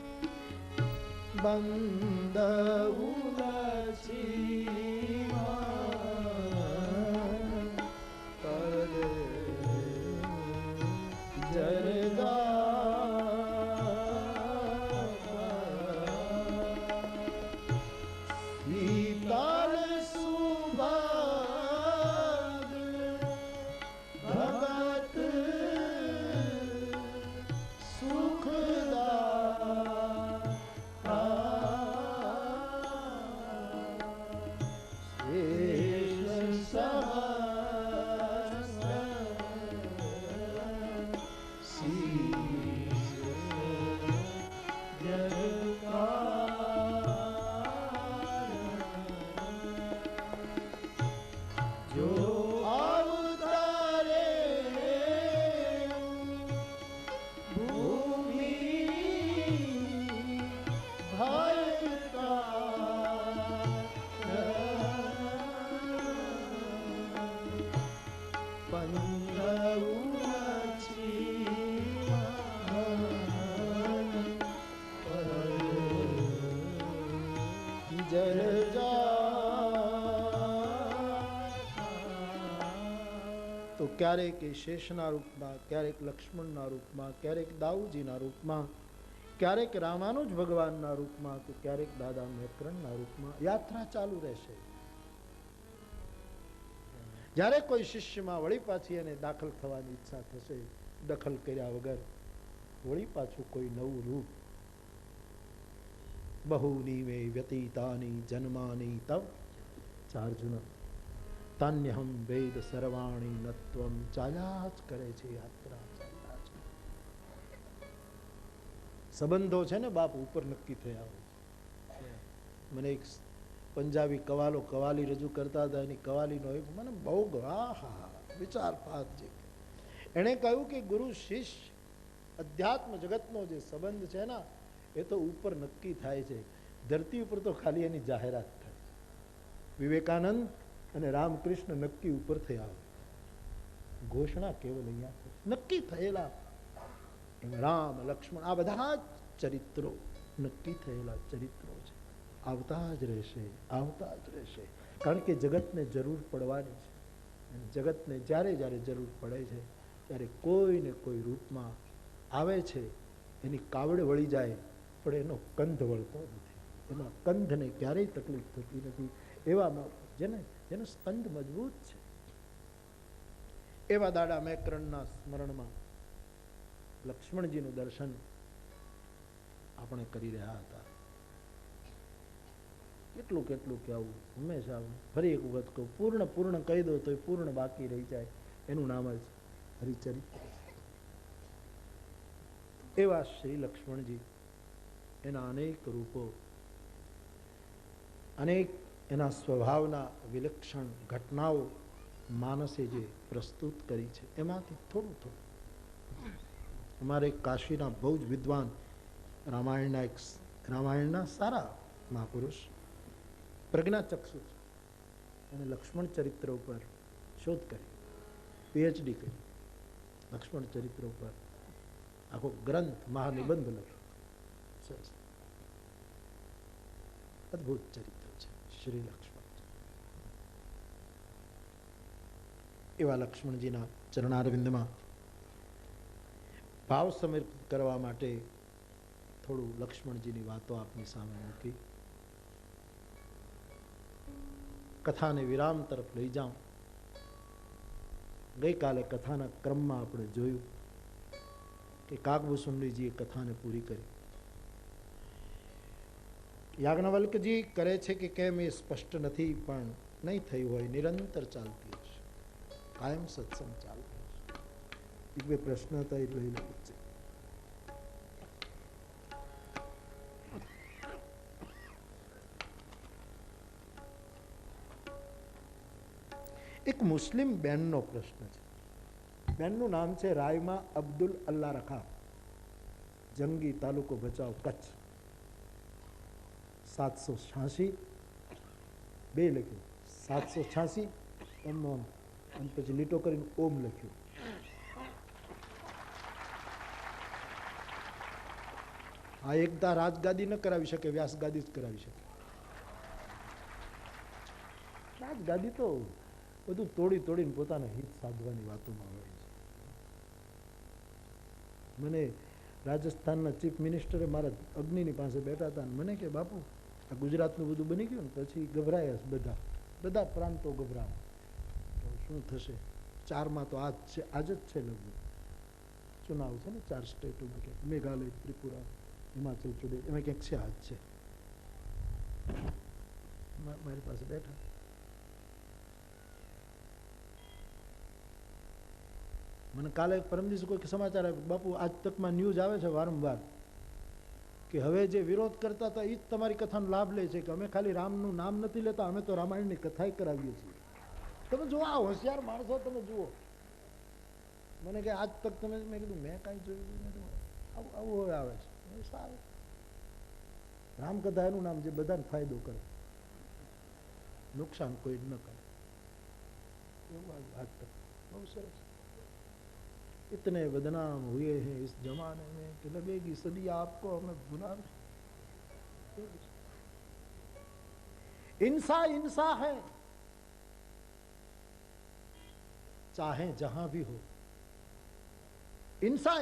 તો ક્યારેક એ શેષના રૂપમાં, ક્યારેક લક્ષ્મણના રૂપમાં, ક્યારેક દાઉજીના રૂપમાં, ક્યારેક રામાનુજ ભગવાનના રૂપમાં, તો ક્યારેક દાદા મેકરણના રૂપમાં યાત્રા ચાલુ રહેશે. જ્યારે કોઈ શિષ્યમાં વળી પાછી એને દાખલ થવાની ઈચ્છા થશે, દખલ કર્યા વગર વળી પાછું કોઈ નવું રૂપ. બહુની મે વ્યતીતાની જન્માની તવ ચાર્જુન તાન્યહમ વેદ સર્વાણી નત્વમ. ચાલ્યા જ કરે છે યાત્રા, ચાલ્યા જ. સંબંધો છે ને બાપ ઉપર નક્કી થયા હોય. મને એક પંજાબી કવાલો કવાલી રજૂ કરતા હતા, એની કવાલીનો એક મને બહુ વિચાર પાત છે. એણે કહ્યું કે ગુરુ શિષ્ય અધ્યાત્મ જગતનો જે સંબંધ છે ને એ તો ઉપર નક્કી થાય છે, ધરતી ઉપર તો ખાલી એની જાહેરાત થાય. વિવેકાનંદ અને રામકૃષ્ણ નક્કી ઉપર થયા, ઘોષણા કેવલ અહીંયા નક્કી થયેલા. એમ રામ લક્ષ્મણ આ બધા જ ચરિત્રો નક્કી થયેલા ચરિત્રો છે. આવતા જ રહેશે, આવતા જ રહેશે, કારણ કે જગતને જરૂર પડવાની છે. અને જગતને જ્યારે જ્યારે જરૂર પડે છે ત્યારે કોઈ ને કોઈ રૂપમાં આવે છે. એની કાવડ વળી જાય પણ એનો કંધ વળતો નથી, એના કંધને ક્યારેય તકલીફ થતી નથી. એવામાં જેનો સ્કંદ મજબૂત છે એવા દાડા મેકરણના સ્મરણમાં લક્ષ્મણજીનું દર્શન આપણે કરી રહ્યા હતા. કેટલું કેટલું કહેવું, હંમેશા ફરી એક વખત કહું, પૂર્ણ કહી દો તો પૂર્ણ બાકી રહી જાય. એનું નામ જ હરિચરિત્ર. એવા શ્રી લક્ષ્મણજી, એના અનેક રૂપો, અનેક એના સ્વભાવના વિલક્ષણ ઘટનાઓ માનસે જે પ્રસ્તુત કરી છે, એમાંથી થોડું થોડું અમારે કાશીના બહુ જ વિદ્વાન રામાયણના સારા મહાપુરુષ પ્રજ્ઞાચક્ષુ છે, અને લક્ષ્મણ ચરિત્ર ઉપર શોધ કરી, પીએચડી કરી, લક્ષ્મણ ચરિત્ર ઉપર આખો ગ્રંથ મહાનિબંધ લખ્યો. સરસ અદભુત ચરિત્ર છે શ્રી લક્ષ્મણ. એવા લક્ષ્મણજીના ચરણારવિંદમાં ભાવ સમર્પિત કરવા માટે થોડું લક્ષ્મણજીની વાતો આપની સામે મૂકી. કથાને વિરામ તરફ લઈ જાઉં. ગઈકાલે કથાના ક્રમમાં આપણે જોયું કે કાગભૂષુંડીજીએ કથાને પૂરી કરી. યાજ્ઞવલ્કજી કરે છે કે કેમ એ સ્પષ્ટ નથી, પણ નહીં થયું હોય, નિરંતર ચાલતી હશે, કાયમ સત્સંગ ચાલતો હશે. એક બે પ્રશ્ન હતા એ લઈ લઉં છે. એક મુસ્લિમ બેનનો પ્રશ્ન છે. બેનનું નામ છે રાયમા અબ્દુલ અલ્લા રખા, જંગી, તાલુકો ભચાઉ, કચ્છ. 786 બે લખ્યું, 786 એમનો, અને પછી લીટો કરીને ઓમ લખ્યું. આ એકદા રાજગાદી ન કરાવી શકે, વ્યાસગાદી જ કરાવી શકે. રાજગાદી તો બધું તોડીને પોતાના હિત સાધવાની વાતોમાં હોય છે. મને રાજસ્થાનના ચીફ મિનિસ્ટરે મારા અગ્નિની પાસે બેઠા હતા, મને કે બાપુ આ ગુજરાતનું બધું બની ગયું ને પછી ગભરાયા બધા પ્રાંતો ગભરાયા, તો શું થશે? 4માં તો આજ જ છે લગભગ ચુનાવ છે ને, 4 સ્ટેટોમાં, કે મેઘાલય, ત્રિપુરા, હિમાચલ પ્રદેશ, એમાં ક્યાંક છે આજ છે. મારી પાસે બેઠા. મને કાલે પરમ દિવસે કોઈ સમાચાર આપ્યો, બાપુ આજ તકમાં ન્યૂઝ આવે છે વારંવાર કે હવે જે વિરોધ કરતા હતા એ જ તમારી કથાનો લાભ લે છે, કે અમે ખાલી રામનું નામ નથી લેતા, અમે તો રામાયણની કથાય કરાવીએ છીએ. તમે જુઓ, આ હોશિયાર માણસો તમે જુઓ. મને કે આજ તક તમે, મેં કીધું મેં કાંઈ જોયું નથી, આવું હવે આવે છે. સારું, રામકથા એનું નામ જે બધાને ફાયદો કરે, નુકસાન કોઈ ન કરે, એવું આજ તક. બહુ સરસ. इतने बदनाम हुए हैं इस जमाने में कि लगेगी सदी आपको हमें भुला. इंसा है, चाहे जहां भी हो. इंसा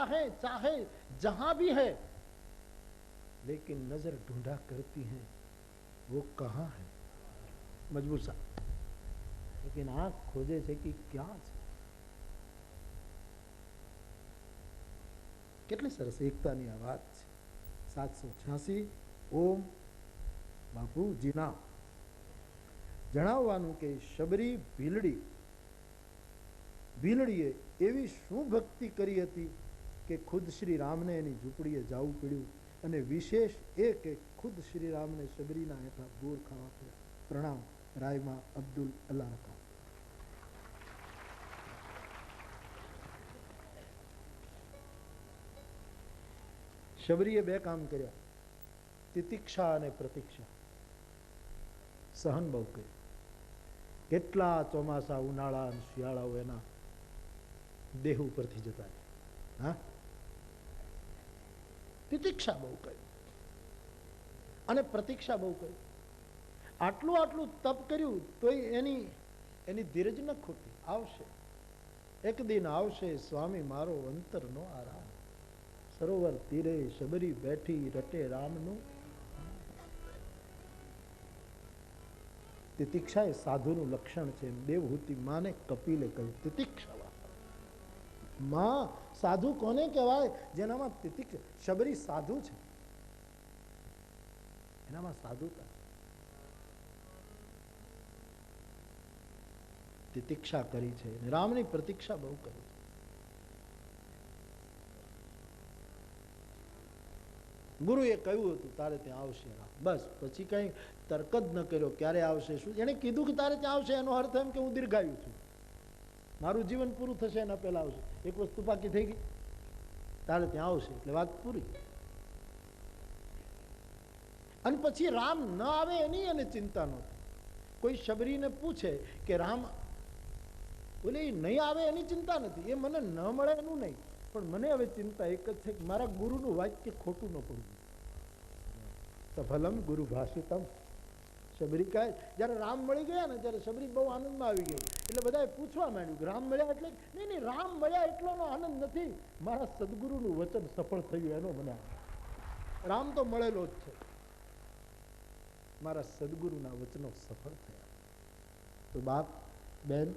है चाहे जहां भी है, लेकिन नजर ढूंढा करती है वो कहां है. मजबूर सा, लेकिन आंख खोजे છે कि क्या છે. કેટલી સરસ એકતાની આ વાત છે. 786 ઓમ બાપુજીના જણાવવાનું કે શબરી ભીલડીએ એવી શું ભક્તિ કરી હતી કે ખુદ શ્રી રામને એની ઝૂંપડીએ જવું પડ્યું, અને વિશેષ એ કે ખુદ શ્રી રામને શબરીના હેઠા બોર ખાવા પડ્યા. પ્રણામ રાયમાં અબ્દુલ અલ્લા રખા. શબરીએ 2 કામ કર્યા, તિતિક્ષા અને પ્રતીક્ષા. સહન બહુ કર્યું. કેટલા ચોમાસા, ઉનાળા અને શિયાળાઓ એના દેહ ઉપરથી જતા રહ્યા. હા, તિતિક્ષા બહુ કરી અને પ્રતીક્ષા બહુ કરી. આટલું તપ કર્યું તોય એની ધીરજ ન ખોટી. આવશે એક દિન, આવશે સ્વામી મારો અંતરનો આરામ. સરોવર તીરે શબરી બેઠી રટે રામનું. તિતિક્ષા એ સાધુનું લક્ષણ છે. દેવહૂતિ માને કપિલે કહ્યું તિતિક્ષા. માં સાધુ કોને કહેવાય? જેનામાં તિતિક્ષા. શબરી સાધુ છે, એનામાં સાધુતા. તિતિક્ષા કરી છે, રામની પ્રતીક્ષા બહુ કરી. ગુરુએ કહ્યું હતું તારે ત્યાં આવશે રામ, બસ પછી કઈ તર્ક જ ન કર્યો ક્યારે આવશે શું. એને કીધું કે તારે ત્યાં આવશે એનો અર્થ એમ કે હું દીર્ઘાયુ છું, મારું જીવન પૂરું થશે એના પહેલા આવશે. એક વસ્તુ પાકી થઈ ગઈ, તારે ત્યાં આવશે એટલે વાત પૂરી. અને પછી રામ ન આવે એની એને ચિંતા નહોતી. કોઈ શબરીને પૂછે કે રામ બોલે નહીં આવે એની ચિંતા નથી, એ મને ન મળે એનું નહીં, પણ મને હવે ચિંતા એક જ છે કે મારા ગુરુનું વાક્ય ખોટું ન પડવું. સફલમ ગુરુ ભાષિતમ. શબરી કહે જયારે રામ મળી ગયા ને ત્યારે શબરી બહુ આનંદમાં આવી ગઈ. એટલે બધાએ પૂછવા માંડ્યું કે રામ મળ્યા એટલે? નહીં, રામ મળ્યા એટલોનો આનંદ નથી, મારા સદગુરુનું વચન સફળ થયું એનો મને. રામ તો મળેલો જ છે, મારા સદગુરુના વચનો સફળ થયા. તો બાપ બેન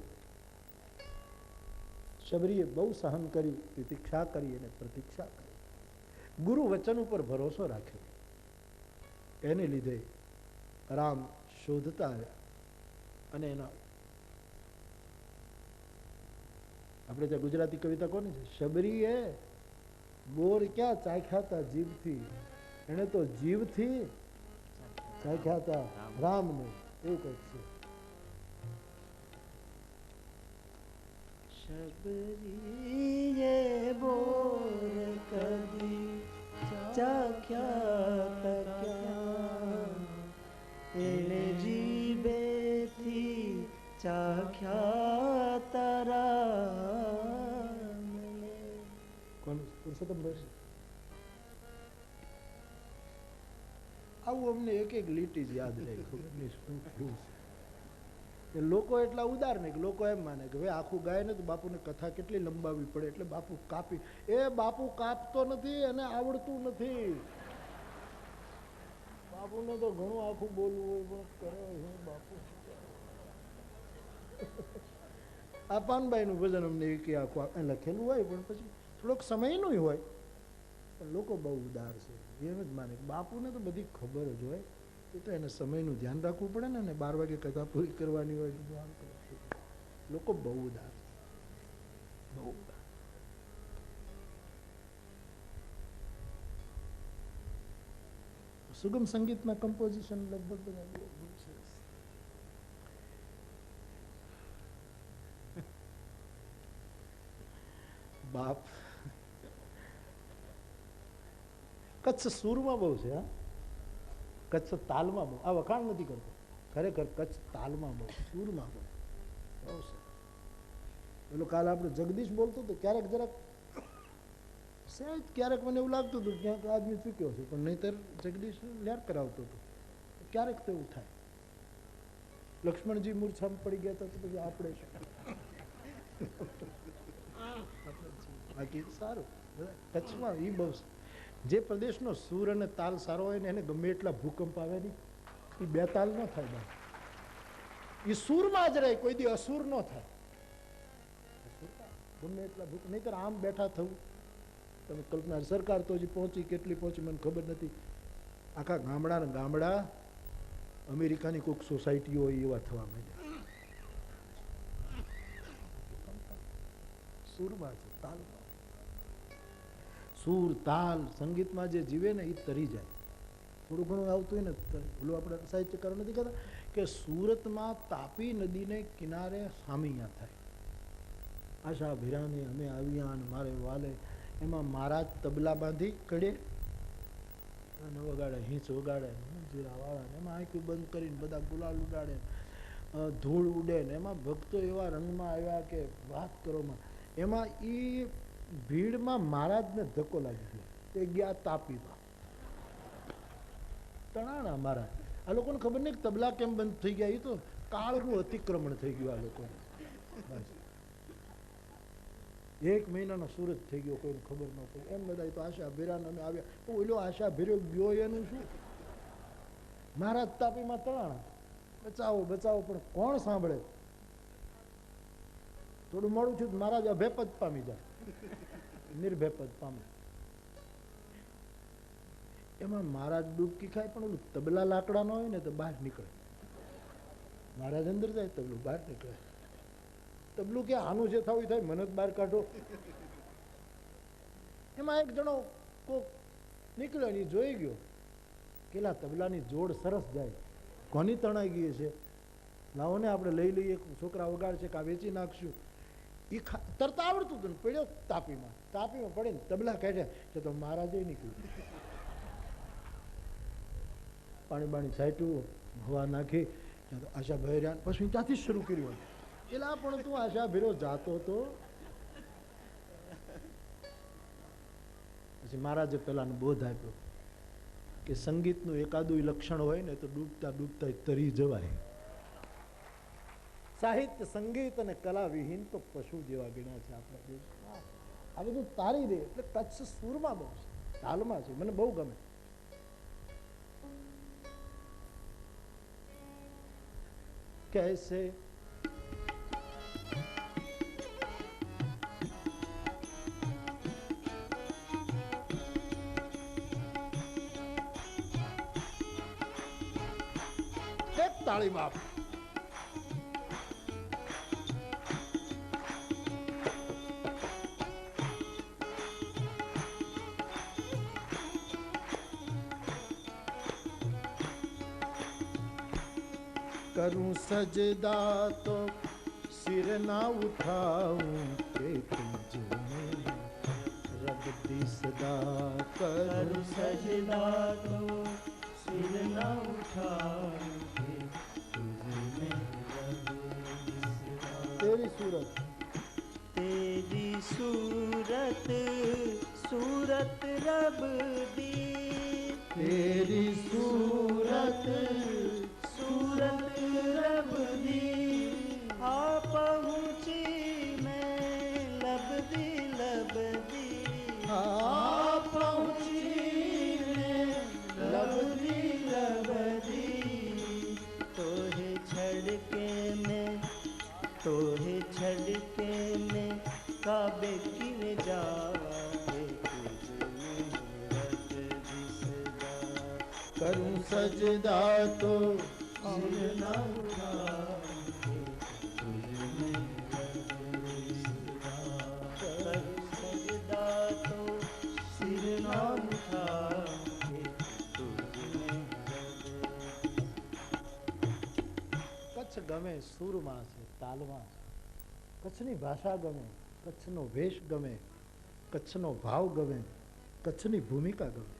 શબરીએ બહુ સહન કર્યું, તિતિક્ષા કરી અને પ્રતીક્ષા કરી. ગુરુ વચન ઉપર ભરોસો રાખ્યો. એને લીધે રામ શોધતા આવ્યા. અને એના આપણે ત્યાં ગુજરાતી કવિતા કોની છે? શબરીએ બોર ક્યાં ચાખ્યા હતા જીભથી, એને તો જીભથી ચાખ્યા હતા રામને. એવું કઈક છે. શબરીએ બોર કદી ચાખ્યા હતા, એને જીભેથી ચાખ્યા તારા. કોણ પુરુષોત્તમ રહેશે? આવું અમને એક એક લીટી જ યાદ રહે. ખબર નહીં શું થયું છે. લોકો એટલા ઉદાર નહીં, લોકો એમ માને કે ભાઈ આખું ગાય ને તો બાપુને કથા કેટલી લંબાવવી પડે એટલે બાપુ કાપી. એ બાપુ કાપતો નથી, એને આવડતું નથી. બાપુને તો ઘણું આખું બોલવું હોય પણ કરે હું બાપુ. આ પાનબાઈ નું ભજન અમને કે આખું લખેલું હોય પણ પછી થોડોક સમયનું હોય. પણ લોકો બહુ ઉદાર છે, એમ જ માને બાપુને તો બધી ખબર જ હોય. એ તો એને સમયનું ધ્યાન રાખવું પડે ને, 12 વાગે કથા પૂરી કરવાની હોય. લોકો બહુ ઉદાર છે, બહુ ઉદાર. સુગમ સંગીતમાં કમ્પોઝિશન લગભગ બધા બહુ સરસ. બાપ કચ્છ સુરમાં બહુ છે. હા, કચ્છ તાલમાં બહુ. આ વખાણ નથી કરતો, ખરેખર કચ્છ તાલમાં બહુ, સુરમાં બહુ છે. પેલો કાલ આપણે જગદીશ બોલતો હતો, ક્યારેક જરાક સહેજ ક્યારેક મને એવું લાગતું હતું ક્યાંક આદમી ચૂક્યો છે, પણ નહીંતર જગદીશ લેર કરાવતો હતો. ક્યારેક તો એવું થાય. લક્ષ્મણજી મૂર્છામાં પડી ગયા હતા તો પછી આપણે બાકી સારું. કચ્છમાં એ બહુ જે પ્રદેશનો સૂર અને તાલ સારો હોય ને એને ગમે એટલા ભૂકંપ આવે નહીં, એ બે તાલ ન થાય. એ સૂરમાં જ રહે, કોઈ દી અસુર ન થાય. ગમે એટલા ભૂકંપ, નહીંતર આમ બેઠા થવું. તમે કલ્પના, સરકાર તો હજી પહોંચી, કેટલી પહોંચી મને ખબર નથી. આખા ગામડા ગામડા અમેરિકાની કોઈક સોસાયટીઓ હોય એવા થવા માંડ્યા. સૂરમાં છે, તાલમાં. સૂર તાલ સંગીતમાં જે જીવે ને એ તરી જાય. થોડું ઘણું આવતું હોય ને, પેલું આપણે સાહિત્યકારો નથી કહેતા કે સુરતમાં તાપી નદીને કિનારે સામિયા થાય. આશા ભીરાને અમે આવ્યા અને મારે વાલે, એમાં મહારાજ તબલા બાંધી કડે અને વગાડે, હિંચ વગાડે, જીરાવાળા એમાં આંખી બંધ કરીને બધા ગુલાલ ઉડાડે, ધૂળ ઉડે ને એમાં ભક્તો એવા રંગમાં આવ્યા કે વાત કરોમાં. એમાં એ ભીડમાં મહારાજને ધક્કો લાગી ગયો, તે ગયા તાપીમાં. તણાણા મહારાજ. આ લોકોને ખબર નહીં કે તબલા કેમ બંધ થઈ ગયા, એ તો કાળનું અતિક્રમણ થઈ ગયું આ લોકોને. 1 મહિનાનો સુરત થઈ ગયો, કોઈને ખબર ન પડી. એમ બધા તો આશા ભીરાને અમે આવ્યા, ઓલો આશા ભીર્યો ગયો એનું શું? મહારાજ તાપીમાં તણાણા. બચાવો બચાવો, પણ કોણ સાંભળે? થોડું મોડું થયું મહારાજ અભેપદ પામી જાય, નિર્ભેપદ પામે. એમાં મહારાજ ડૂબકી ખાય, પણ ઓલું તબલા લાકડા નો હોય ને તો બહાર નીકળે. મહારાજ અંદર જાય, તબલું બહાર નીકળે. તબલું કે આનું જે થવું થાય, મને જ બહાર કાઢો. એમાં એક જણો કોક નીકળ્યો ને જોઈ ગયો કેલા તબલાની જોડ સરસ જાય, કોની તણાઈ ગઈ છે, લાવો ને આપણે લઈ લઈએ, છોકરા વગાડ છે કે આ વેચી નાખશું. એ તરત આવડતું હતું, પડ્યો તાપીમાં પડીને તબલા કાઢ્યા છે તો મહારાજે નીકળ્યું. પાણી બાણી છાંટ્યું, હવા નાખી, આશા ભાઈ રહ્યા. પછી ત્યાંથી જ શરૂ કર્યું. એલા પણ તું આશા ભીરો જાતો હતો. પછી મહારાજે પેલાનો બોધ આપ્યો કે સંગીતનું એકાદું લક્ષણ હોય ને તો ડૂબતા ડૂબતા તરી જવાય. સાહિત્ય, સંગીત અને કલા વિહીન તો પશુ જેવા ગણ્યા છે આપણા દેશમાં. આ બધું તારી દે એટલે કચ્છ સૂરમાં બહુ છે, તાલમાં છે, મને બહુ ગમે. कैसे एक ताली बाप करूं सजदा तो सिर ना उठाऊं के तुझे रब दी सदा। करूं सजदा तो सिर ना उठाऊं के तुझे रब दी सदा। तेरी सूरत सूरत रब दी, तेरी सूरत रब दी। आ पहुँची मैं लब दी आ पहुँची मैं लब दी। तोहे छड़ के मैं काबे की में जावा है, करूं सजदा तो सिर ना उठाऊं, करूं सजदा तो सिर ना उठाऊं। कच्छ गमे सूरमा से तालमा, कच्छनी भाषा गमे, कच्छनो वेश गमे, कच्छनो भाव गमे, कच्छनी भूमिका गमे।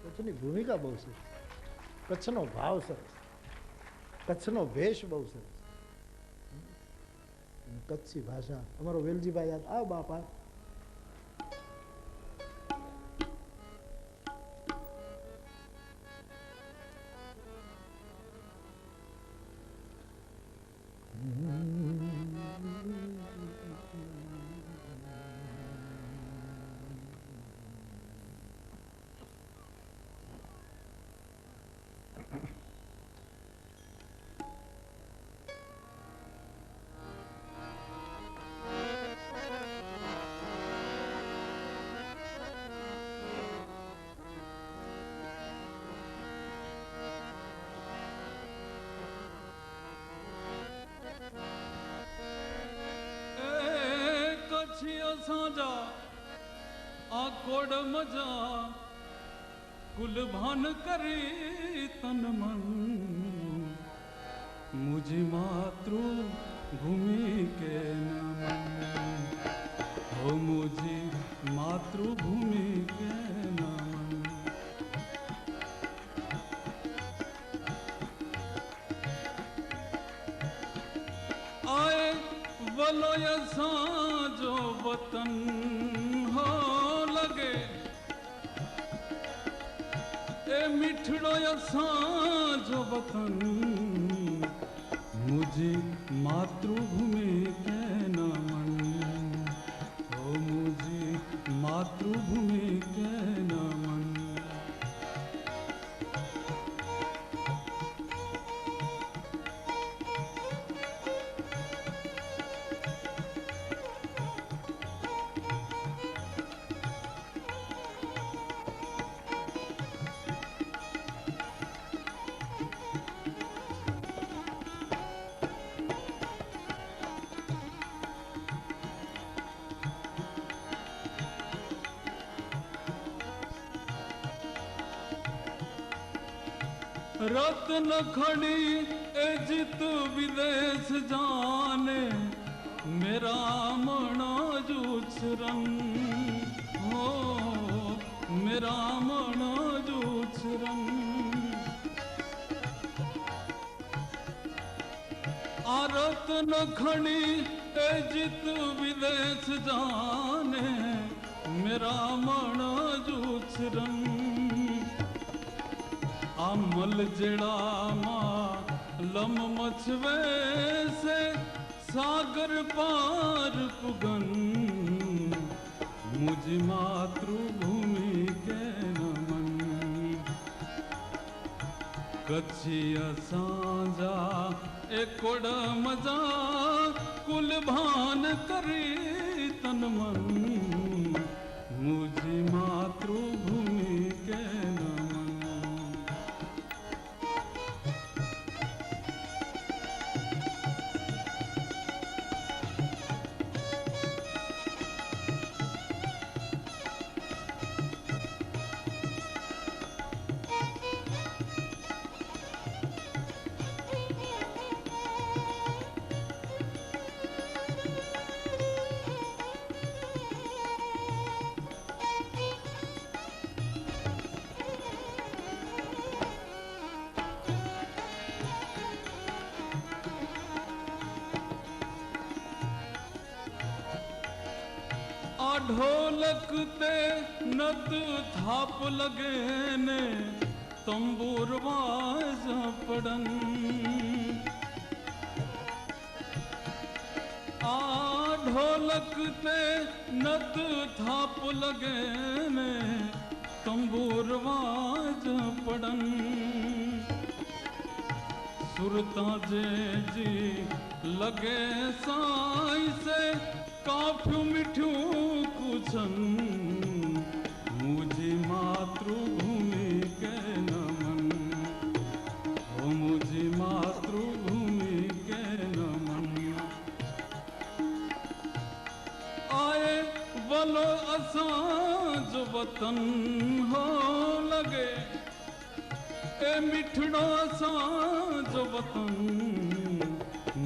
कच्छनी भूमिका बहुत सरस, कच्छनो भाव सरस, कच्छनो वेश बहुत सरस, कच्छी भाषा। अमरो वेलजी भाई याद आओ बापा। साजा आ कोड मजा कुल भान करे तन मन, मुझे मातृ भूमि के नमन, हो मुझे मातृभूमि के नमन। आए वलो जो वतन हो लगे, ए मिठड़ो जो वतन, मुझे मातृभूमि के नमन, हो मुझे मातृभूमि के नमन। रत्न खड़ी ए जित विदेश जाने मेरा मना जूछरन हो मेरा मना जूछरन आरत न खड़ी ए जित विदेश जाने मेरा मन जूछरन आमल जड़ा मां लम मछवे से सागर पार पुगन मुझ मातृभूमि के नमन कच्छिया सांझा एकोड़ मजा कुल भान करी तन मन मुझी मातृभूमि के नमन ढोलक ते नत थाप लगे ने तंबूर बाज पड़न आ ढोलक ते नत थाप लगे ने तंबूर बाज पड़न सुरता जे जी लगे साई से काफ्यू मिठू कुछन मुझी मातृभूमि के नमन ओ मुझी मातृभूमि के नमन आए बोलो असां जो वतन हो लगे ए मिठड़ो असां जो वतन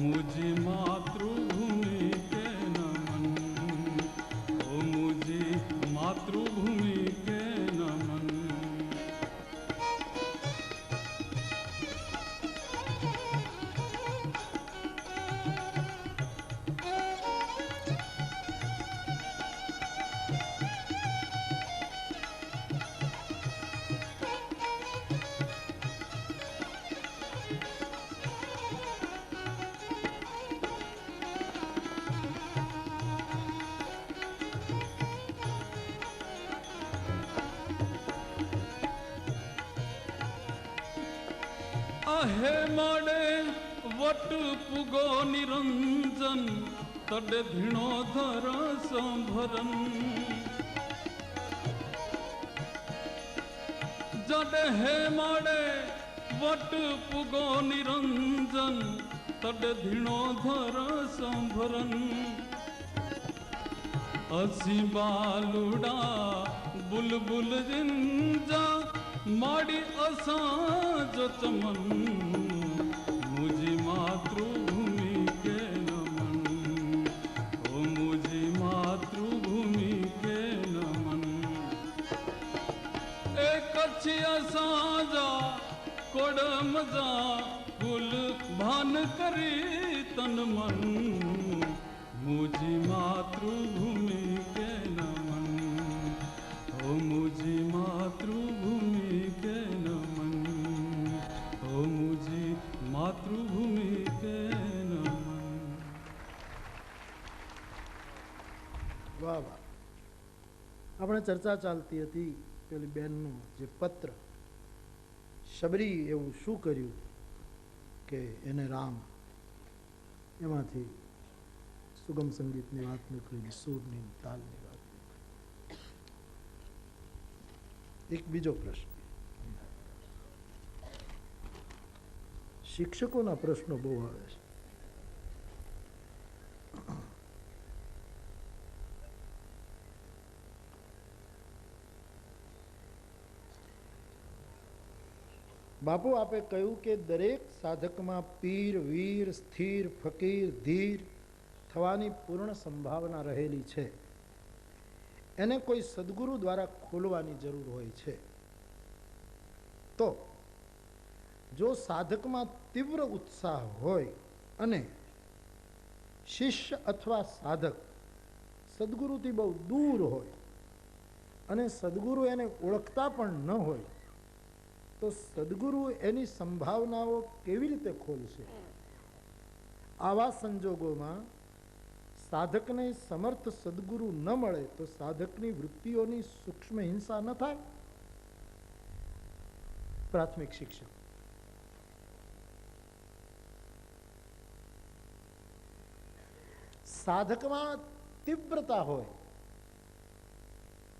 मुझी मातृभूमि के नमन ओ मुझी मातृभूमि के नमन आहे माड़े वट पुगो निरंजन तड़े धिणो धर संभरन जडे हे माड़े वट पुगो निरंजन तड़े धिणो धर संभरन असी बालुड़ा बुलबुल जिंजा माड़ी असां जो चमन मुझी मातृभूमि के नमन ओ मुझी मातृभूमि के नमन एक अच्छी असां जा कोड़ मजा कुल भान करी तन मन मुझी मातृभूमि के नमन ओ मुझी मातृभूमि के नमन ओ मुझी मातृभूमि के नमन વાહ વાહ આપણે ચર્ચા ચાલતી હતી પેલી બેનનું જે પત્ર શબરી એવું શું કર્યું કે એને રામ એમાંથી સુગમ સંગીતની વાત નીકળી સૂરની તાલની વાત નીકળી એક બીજો પ્રશ્ન શિક્ષકોના પ્રશ્નો બહુ આવે છે બાપુ આપે કહ્યું કે દરેક સાધકમાં પીર, વીર, સ્થિર, ફકીર, ધીર થવાની પૂર્ણ સંભાવના રહેલી છે. એને કોઈ સદગુરુ દ્વારા ખોલવાની જરૂર હોય છે. તો જો સાધકમાં તીવ્ર ઉત્સાહ હોય અને શિષ્ય અથવા સાધક સદગુરુથી બહુ દૂર હોય અને સદગુરુ એને ઓળખતા પણ ન હોય, તો સદગુરુ એની સંભાવનાઓ કેવી રીતે ખોલશે? આવા સંજોગોમાં સાધકને સમર્થ સદગુરુ ન મળે તો સાધકની વૃત્તિઓની સૂક્ષ્મ હિંસા ન થાય. પ્રાથમિક શિક્ષણ. સાધકમાં તીવ્રતા હોય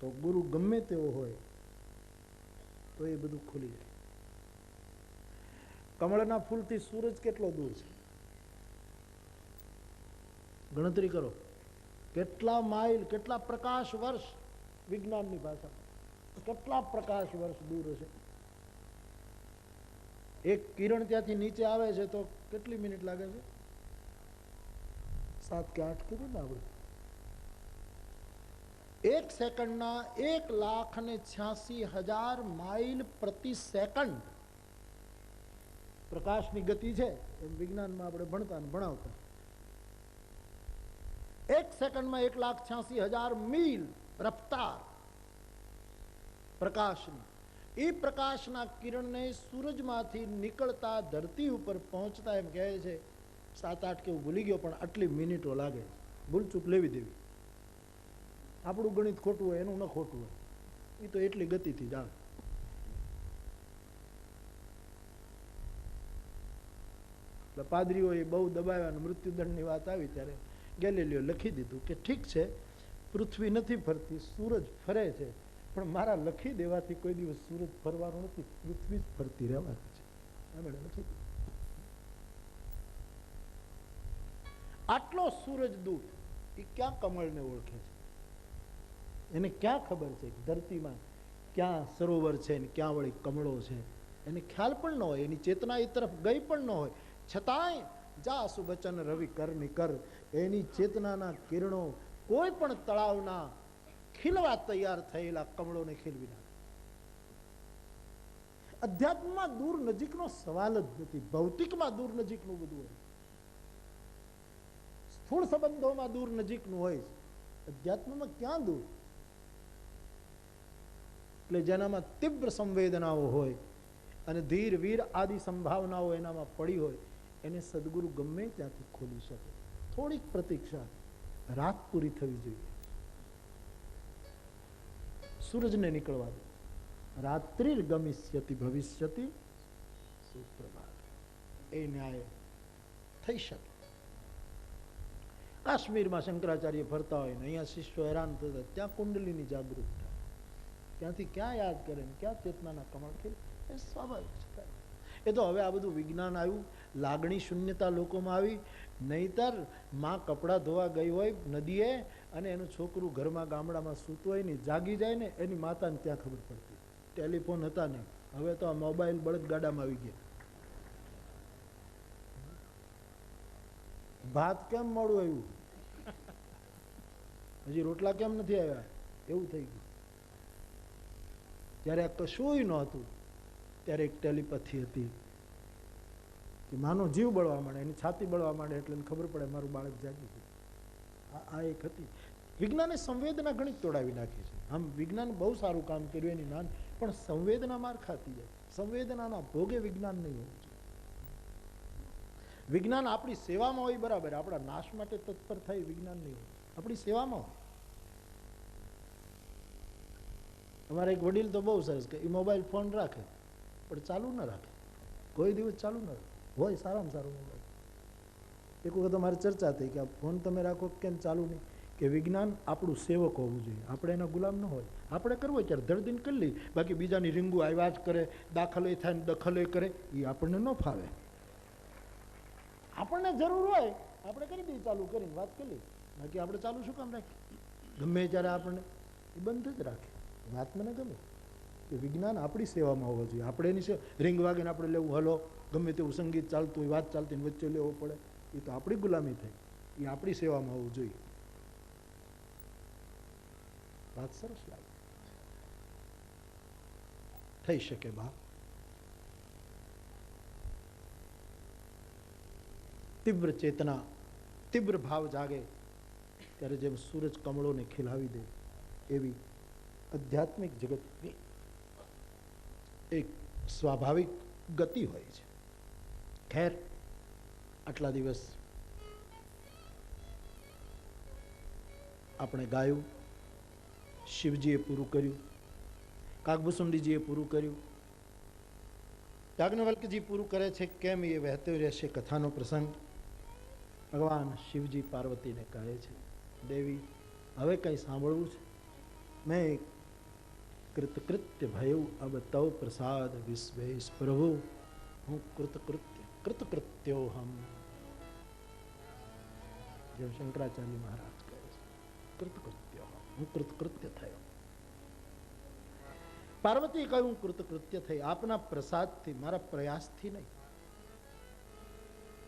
તો ગુરુ ગમે તેવો હોય તો એ બધું ખુલી જાય. કમળના ફૂલથી સૂરજ કેટલો દૂર છે? ગણતરી કરો. કેટલા માઇલ, કેટલા પ્રકાશ વર્ષ, વિજ્ઞાનની ભાષામાં કેટલા પ્રકાશ વર્ષ દૂર હશે? એક કિરણ ત્યાંથી નીચે આવે છે તો કેટલી મિનિટ લાગે છે? 7 કે 8 કીધું ને આપણે. 1 સેકન્ડના 1,86,000 માઇલ પ્રતિ સેકન્ડ પ્રકાશની ગતિ છે. એમ વિજ્ઞાનમાં આપણે ભણતા ને ભણાવતા. 1 સેકન્ડમાં 1,86,000 મીલ રફતાર પ્રકાશની. એ પ્રકાશના કિરણને સૂરજમાંથી નીકળતા ધરતી ઉપર પહોંચતા એમ કહે છે 7-8 કે હું ભૂલી ગયો, પણ આટલી મિનિટો લાગે. ભૂલચૂક લેવી દેવી. આપણું ગણિત ખોટું હોય, એનું ન ખોટું હોય, એ તો એટલી ગતિથી જ આવે. એટલે પાદરીઓએ બહુ દબાવ્યા, મૃત્યુદંડની વાત આવી ત્યારે ગેલીલીઓ લખી દીધું કે ઠીક છે, પૃથ્વી નથી ફરતી, સૂરજ ફરે છે, પણ મારા લખી દેવાથી કોઈ દિવસ સૂરજ ફરવાનું નથી, પૃથ્વી જ ફરતી રહેવાની છે. એમણે લખી દીધું. આટલો સૂરજ દૂર એ ક્યાં કમળને ઓળખે છે? એને ક્યાં ખબર છે ધરતીમાં ક્યાં સરોવર છે ને ક્યાં વળી કમળો છે? એને ખ્યાલ પણ ન હોય, એની ચેતના એ તરફ ગઈ પણ ન હોય. છતાંય જા સુબચન રવિ કરની કર, એની ચેતનાના કિરણો કોઈ પણ તળાવના ખીલવા તૈયાર થયેલા કમળોને ખીલવી નાખે. અધ્યાત્મમાં દૂર નજીકનો સવાલ જ નથી. ભૌતિકમાં દૂર નજીકનું બધું હોય, સ્થૂળ સંબંધોમાં દૂર નજીકનું હોય, અધ્યાત્મમાં ક્યાં દૂર? એટલે જેનામાં તીવ્ર સંવેદનાઓ હોય અને ધીર, વીર આદિ સંભાવનાઓ એનામાં પડી હોય, એને સદગુરુ ગમે ત્યાંથી ખોલી શકે. થોડીક પ્રતીક્ષા, રાત પૂરી થવી જોઈએ. સૂરજને નીકળવા દે. રાત્રિર ગમિષ્યતિ ભવિષ્યતિ સુપ્રભાત. એ ન્યાય થઈ શકે. કાશ્મીરમાં શંકરાચાર્ય ફરતા હોય ને અહીંયા શિષ્યો હેરાન થતા, ત્યાં કુંડલીની જાગૃત થાય. ત્યાંથી ક્યાં યાદ કરે ને ક્યાં ચેતનાના કમળ ખીલે? એ સ્વાભાવિક છે. એ તો હવે આ બધું વિજ્ઞાન આવ્યું, લાગણી શૂન્યતા લોકોમાં આવી. નહીતર માં કપડાં ધોવા ગઈ હોય નદીએ અને એનું છોકરું ઘરમાં ગામડામાં સૂતું હોય ને જાગી જાય ને, એની માતાને ત્યાં ખબર પડતી. ટેલિફોન હતા નહીં, હવે તો આ મોબાઈલ બળદગાડામાં આવી ગયા. ભાત કેમ મોડું આવ્યું, હજી રોટલા કેમ નથી આવ્યા, એવું થઈ ગયું. જ્યારે આ કશું નહોતું ત્યારે એક ટેલિપથી હતી કે માનો જીવ બળવા માંડે, એની છાતી બળવા માંડે એટલે એને ખબર પડે મારું બાળક જાગી ગયું. આ એક હતી. વિજ્ઞાને સંવેદના ઘણી તોડાવી નાખી છે. આમ વિજ્ઞાન બહુ સારું કામ કર્યું એની નાન, પણ સંવેદના માર ખાતી જાય. સંવેદનાના ભોગે વિજ્ઞાન નહીં હોવું જોઈએ. વિજ્ઞાન આપણી સેવામાં હોય બરાબર, આપણા નાશ માટે તત્પર થાય વિજ્ઞાન નહીં હોય, આપણી સેવામાં હોય. અમારા એક વડીલ તો બહુ સરસ કે એ મોબાઈલ ફોન રાખે પણ ચાલુ ન રાખે, કોઈ દિવસ ચાલુ ન રાખે, હોય સારામાં સારો મોબાઈલ. એક વખત અમારી ચર્ચા થઈ કે આ ફોન તમે રાખો કેમ ચાલુ નહીં? કે વિજ્ઞાન આપણું સેવક હોવું જોઈએ, આપણે એના ગુલામ ન હોય. આપણે કરવું હોય ત્યારે ધરદીન કરી લઈ, બાકી બીજાની રીંગું આવ્યા જ કરે, દાખલે થાય ને દખલે કરે, એ આપણને ન ફાવે. આપણને જરૂર હોય આપણે કરી દઈએ, ચાલુ કરીને વાત કરી લઈએ, બાકી આપણે ચાલુ શું કામ રાખીએ? ગમે ત્યારે આપણને એ બંધ જ રાખે. વાત મને ગમે, કે વિજ્ઞાન આપણી સેવામાં હોવું જોઈએ. આપણે એની રીંગ વાગીને આપણે લેવું, હલો ગમે તેવું સંગીત ચાલતું હોય, વાત ચાલતી ને વચ્ચે લેવો પડે, એ તો આપણી ગુલામી થઈ. એ આપણી સેવામાં હોવું જોઈએ. વાત સરસ લાગે. થઈ શકે બા. તીવ્ર ચેતના, તીવ્ર ભાવ જાગે ત્યારે જેમ સૂરજ કમળોને ખીલાવી દે એવી આધ્યાત્મિક જગતની એક સ્વાભાવિક ગતિ હોય છે. ખેર, આટલા દિવસ આપણે ગાયું, શિવજીએ પૂરું કર્યું, કાગભૂસુંડીજીએ પૂરું કર્યું, યાજ્ઞવલ્કજી પૂરું કરે છે. કેમ એ વહેતો રહેશે કથાનો પ્રસંગ. ભગવાન શિવજી પાર્વતીને કહે છે, દેવી હવે કંઈ સાંભળવું છે? મેં કૃતકૃત્ય ભયું અબ તવ પ્રસાદ વિશ્વેશ પ્રભુ. હું કૃતકૃત્યો હમ. જેમ શંકરાચાર્ય મહારાજ કહે છે, કૃતકૃત્યો હું કૃતકૃત્ય થયો. પાર્વતી કહ્યું, હું કૃતકૃત્ય થઈ આપના પ્રસાદથી, મારા પ્રયાસથી નહીં.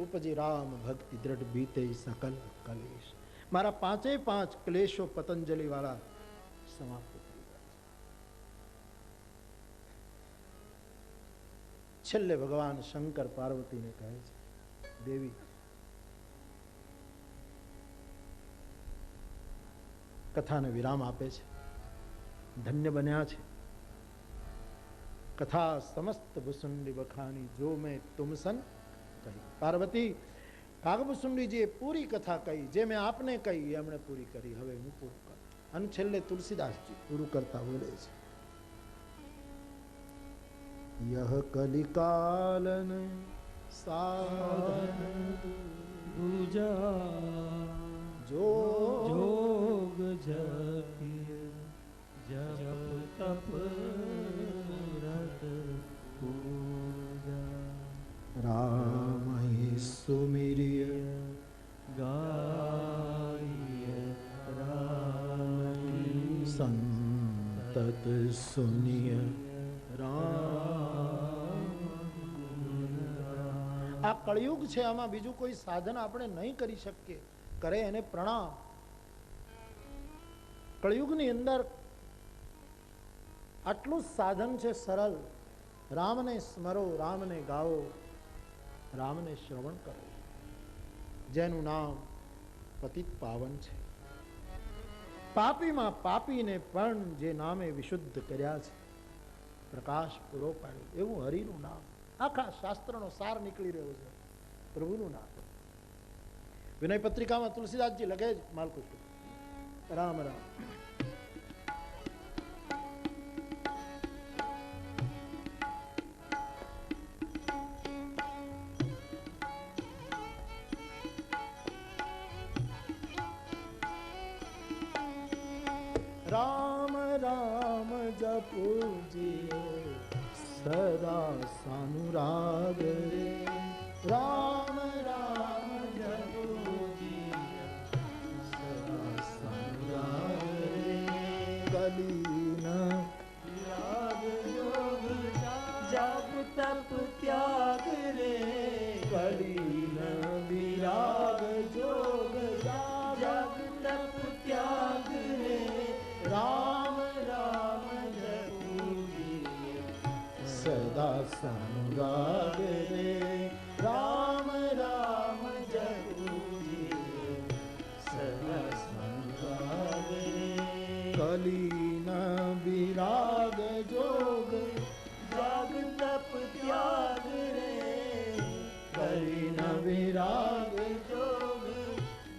ઉપજી રામ ભક્તિ દ્રઢ બીતે સકલ કલેશ. મારા પાંચે પાંચ ક્લેશો પતંજલિ વાળા સમાપ્ત થઈ ગયા છે. છેલ્લે ભગવાન શંકર પાર્વતીને કહે છે, દેવી કથાને વિરામ આપે છે. ધન્ય બન્યા છે. કથા સમસ્ત ભુસુંડી બખાની જો મેં તુમસન કહી. પાર્વતી, કાગભૂસુંડીજીએ પૂરી કથા કહી, જે મેં આપને કહી એમણે પૂરી કરી. હવે હું પૂરું કરું. અને છેલ્લે તુલસીદાસજી પૂરું કરતા બોલે છે, યહ કલિકાલન સાધન દુજા જોગ જપિય જપ તપ રત પૂજા રામ સુમિર્ય ગાય રામ સંતત સુનિય રામ. આ કળિયુગ છે, આમાં બીજું કોઈ સાધન આપણે નહીં કરી શકીએ. કરે એને પ્રણામ. કળિયુગની અંદર આટલું સાધન છે સરળ. રામને સ્મરો, રામને ગાઓ, રામને શ્રવણ કરો, જેનું નામ પતિત પાવન છે. પાપીમાં પાપીને પણ જે નામે વિશુદ્ધ કર્યા છે, પ્રકાશ પૂરો પાડ્યો, એવું હરિનું નામ. આખા શાસ્ત્રનો સાર નીકળી રહ્યો છે, પ્રભુનું નામ. વિનય પત્રિકામાં તુલસીદાસજી લખે છે, માલકુષ્ટ રામ રામ. રામ રામ જપુજીએ સદા સાનુરાગ રે. રામ રામ જપુજીએ સદા સાનુરાગ રે. કલીન ત્યાગ યોગ જપ તપ ત્યાગ રે. કલીન વિરાગ જોગ જપ તપ ત્યાગ રે. રામ રામ જપુજીએ સદા સાનુરાગ રે. રામ રામ જપુજીએ સદા સાનુરાગ રે. કલીન વિરાગ જોગ જાગ તપ ત્યાગ રે. કલીન વિરાગ જોગ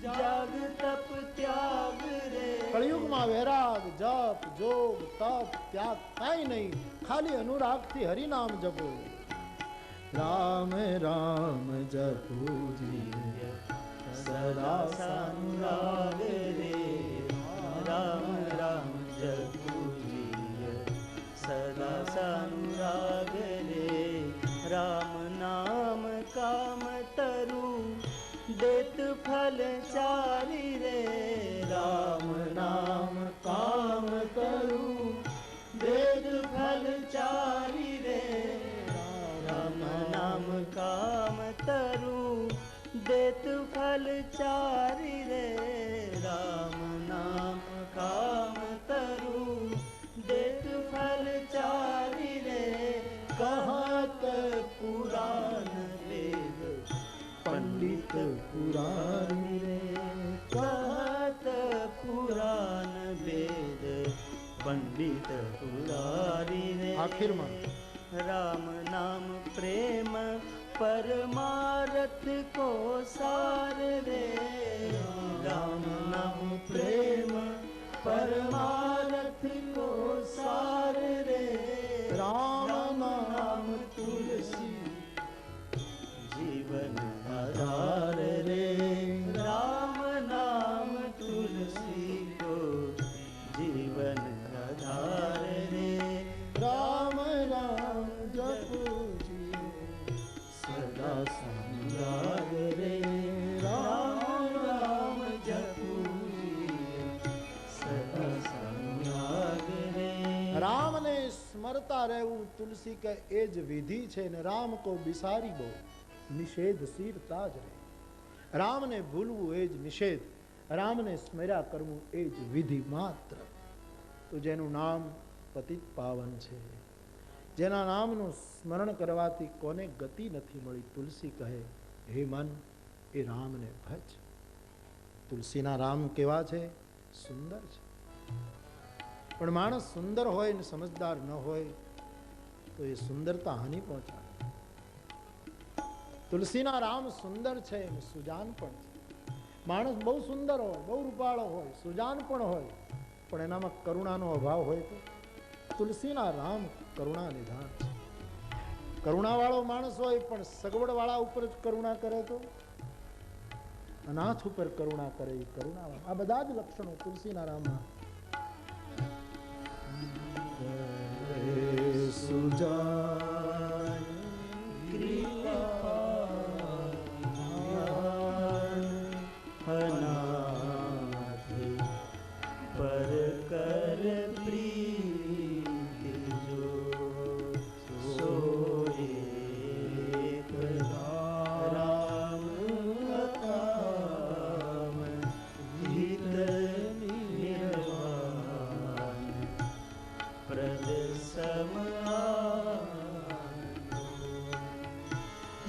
જાગ તપ ત્યાગ રે. કળિયુગમાં વૈરાગ, જપ, જોગ, તપ, ત્યાગ કાંઈ નહીં, ખાલી અનુરાગથી હરિનામ જપો. રામ રામ જપુજીએ સદા સાનુરાગ રે. રામ રામ જપુજીએ સદા સાનુરાગ રે. રામ નામ કામ તરુ દેત ફલ ચારી રે. રામ નામ કામ કરું, વેદ ફલ तरु देत फल चारि रे राम नाम काम तरु देत फल चारि रे कहत पुराण वेद पंडित पुरारी रे कहत पुराण वेद पंडित पुरारी रे आखिर में राम नाम प्रेम परमारथ को सार रे राम नाम प्रेम परमारथ को सार रे राम नाम तुलसी जीवन आधार रे राम नाम तुलसी को जीवन आधार रे राम राम जपो जी सदा संग रे राम राम जपो सदा संग रे राम ने स्मरता रहવું तुलसी के एज विधि छे ने राम को बिसारी बो निषेध सिर ताज रे राम ने भूलવું એજ નિષેધ રામ ને સ્મર્યા કરવું એજ વિધિ માત્ર તો જેનું નામ પતિત પાવન છે જેના નામનું સ્મરણ કરવાથી કોને ગતિ નથી મળી તુલસી કહે હે મન એ રામને ભજ તુલસીના રામ કેવા છે સુંદર છે પણ માણસ સુંદર હોય ને સમજદાર ન હોય તો એ સુંદરતા હાનિ પહોંચાડે તુલસીના રામ સુંદર છે અને સુજાન પણ છે માણસ બહુ સુંદર હોય બહુ રૂપાળો હોય સુજાન પણ હોય પણ એનામાં કરુણાનો અભાવ હોય તો તુલસીના રામ કરુણા નિધાન છે કરુણાવાળો માણસ હોય પણ સગવડવાળા ઉપર જ કરુણા કરે તો અનાથ ઉપર કરુણા કરે એ કરુણાવાળા આ બધા જ લક્ષણો તુલસીના રામમાં સુજાન अनाथ पर कर प्रीति जो सोए राम काम हित निर्वाण प्रद समान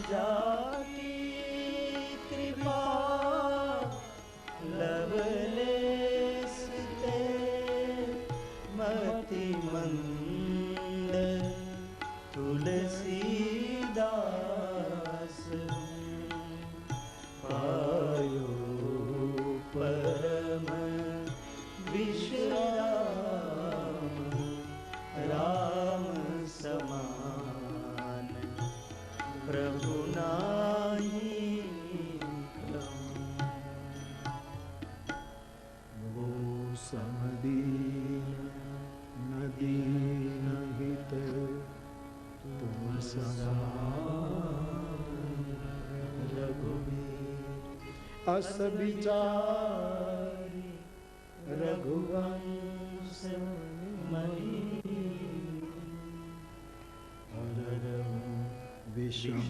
जाकी कृपा लवलेस ते मति मंद तुलसीदास पायो परम विश्राम राम समान प्रभु नाही समदीन नदीन हित तुम रघुवीर अस विचारी रघुवंश मणि विषम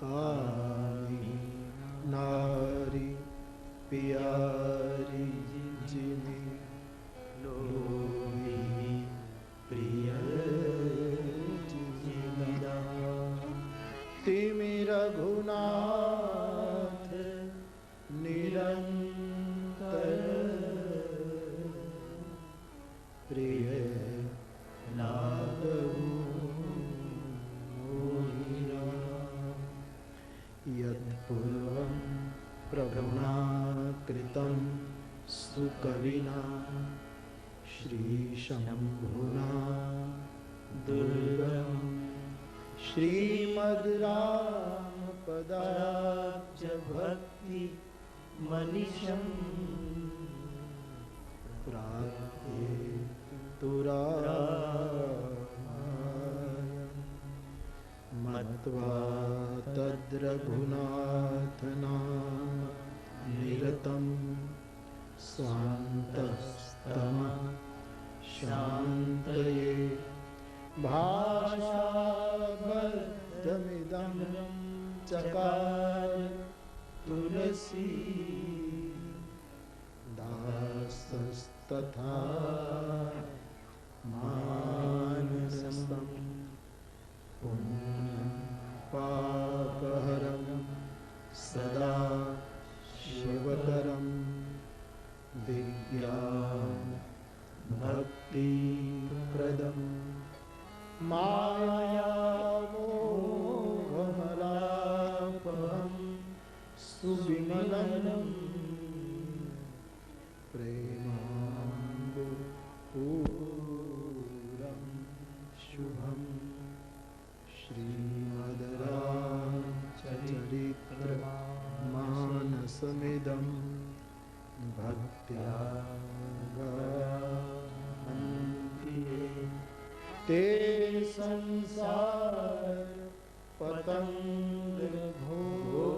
कामी नारी प्यारी जिनी लोभी प्रिय जिदा तिमि रघुनाथ निरंतर प्रिय लागू यत्पूर्वं प्रभुना कृतं सुकविना श्रीशम्भुना दुर्गं श्रीमद्रामपदाब्ज भक्ति मनिषं प्राप्ते मत्वा तद्रघुनाथनाम निरतं स्वान्तस्तमः शान्तये भाषाभर्तमिदं चकार तुलसी दासस्तथा मानसं पुण्यं पापहरं सदा शिवकरं विज्ञान भक्तिप्रदं मायामोहमलापहं सुविमलं प्रेमाम्बुपूरं शुभं श्रीमद्रामचरित्रमानसमिदं भक्त्या ते संसार पतंग घोर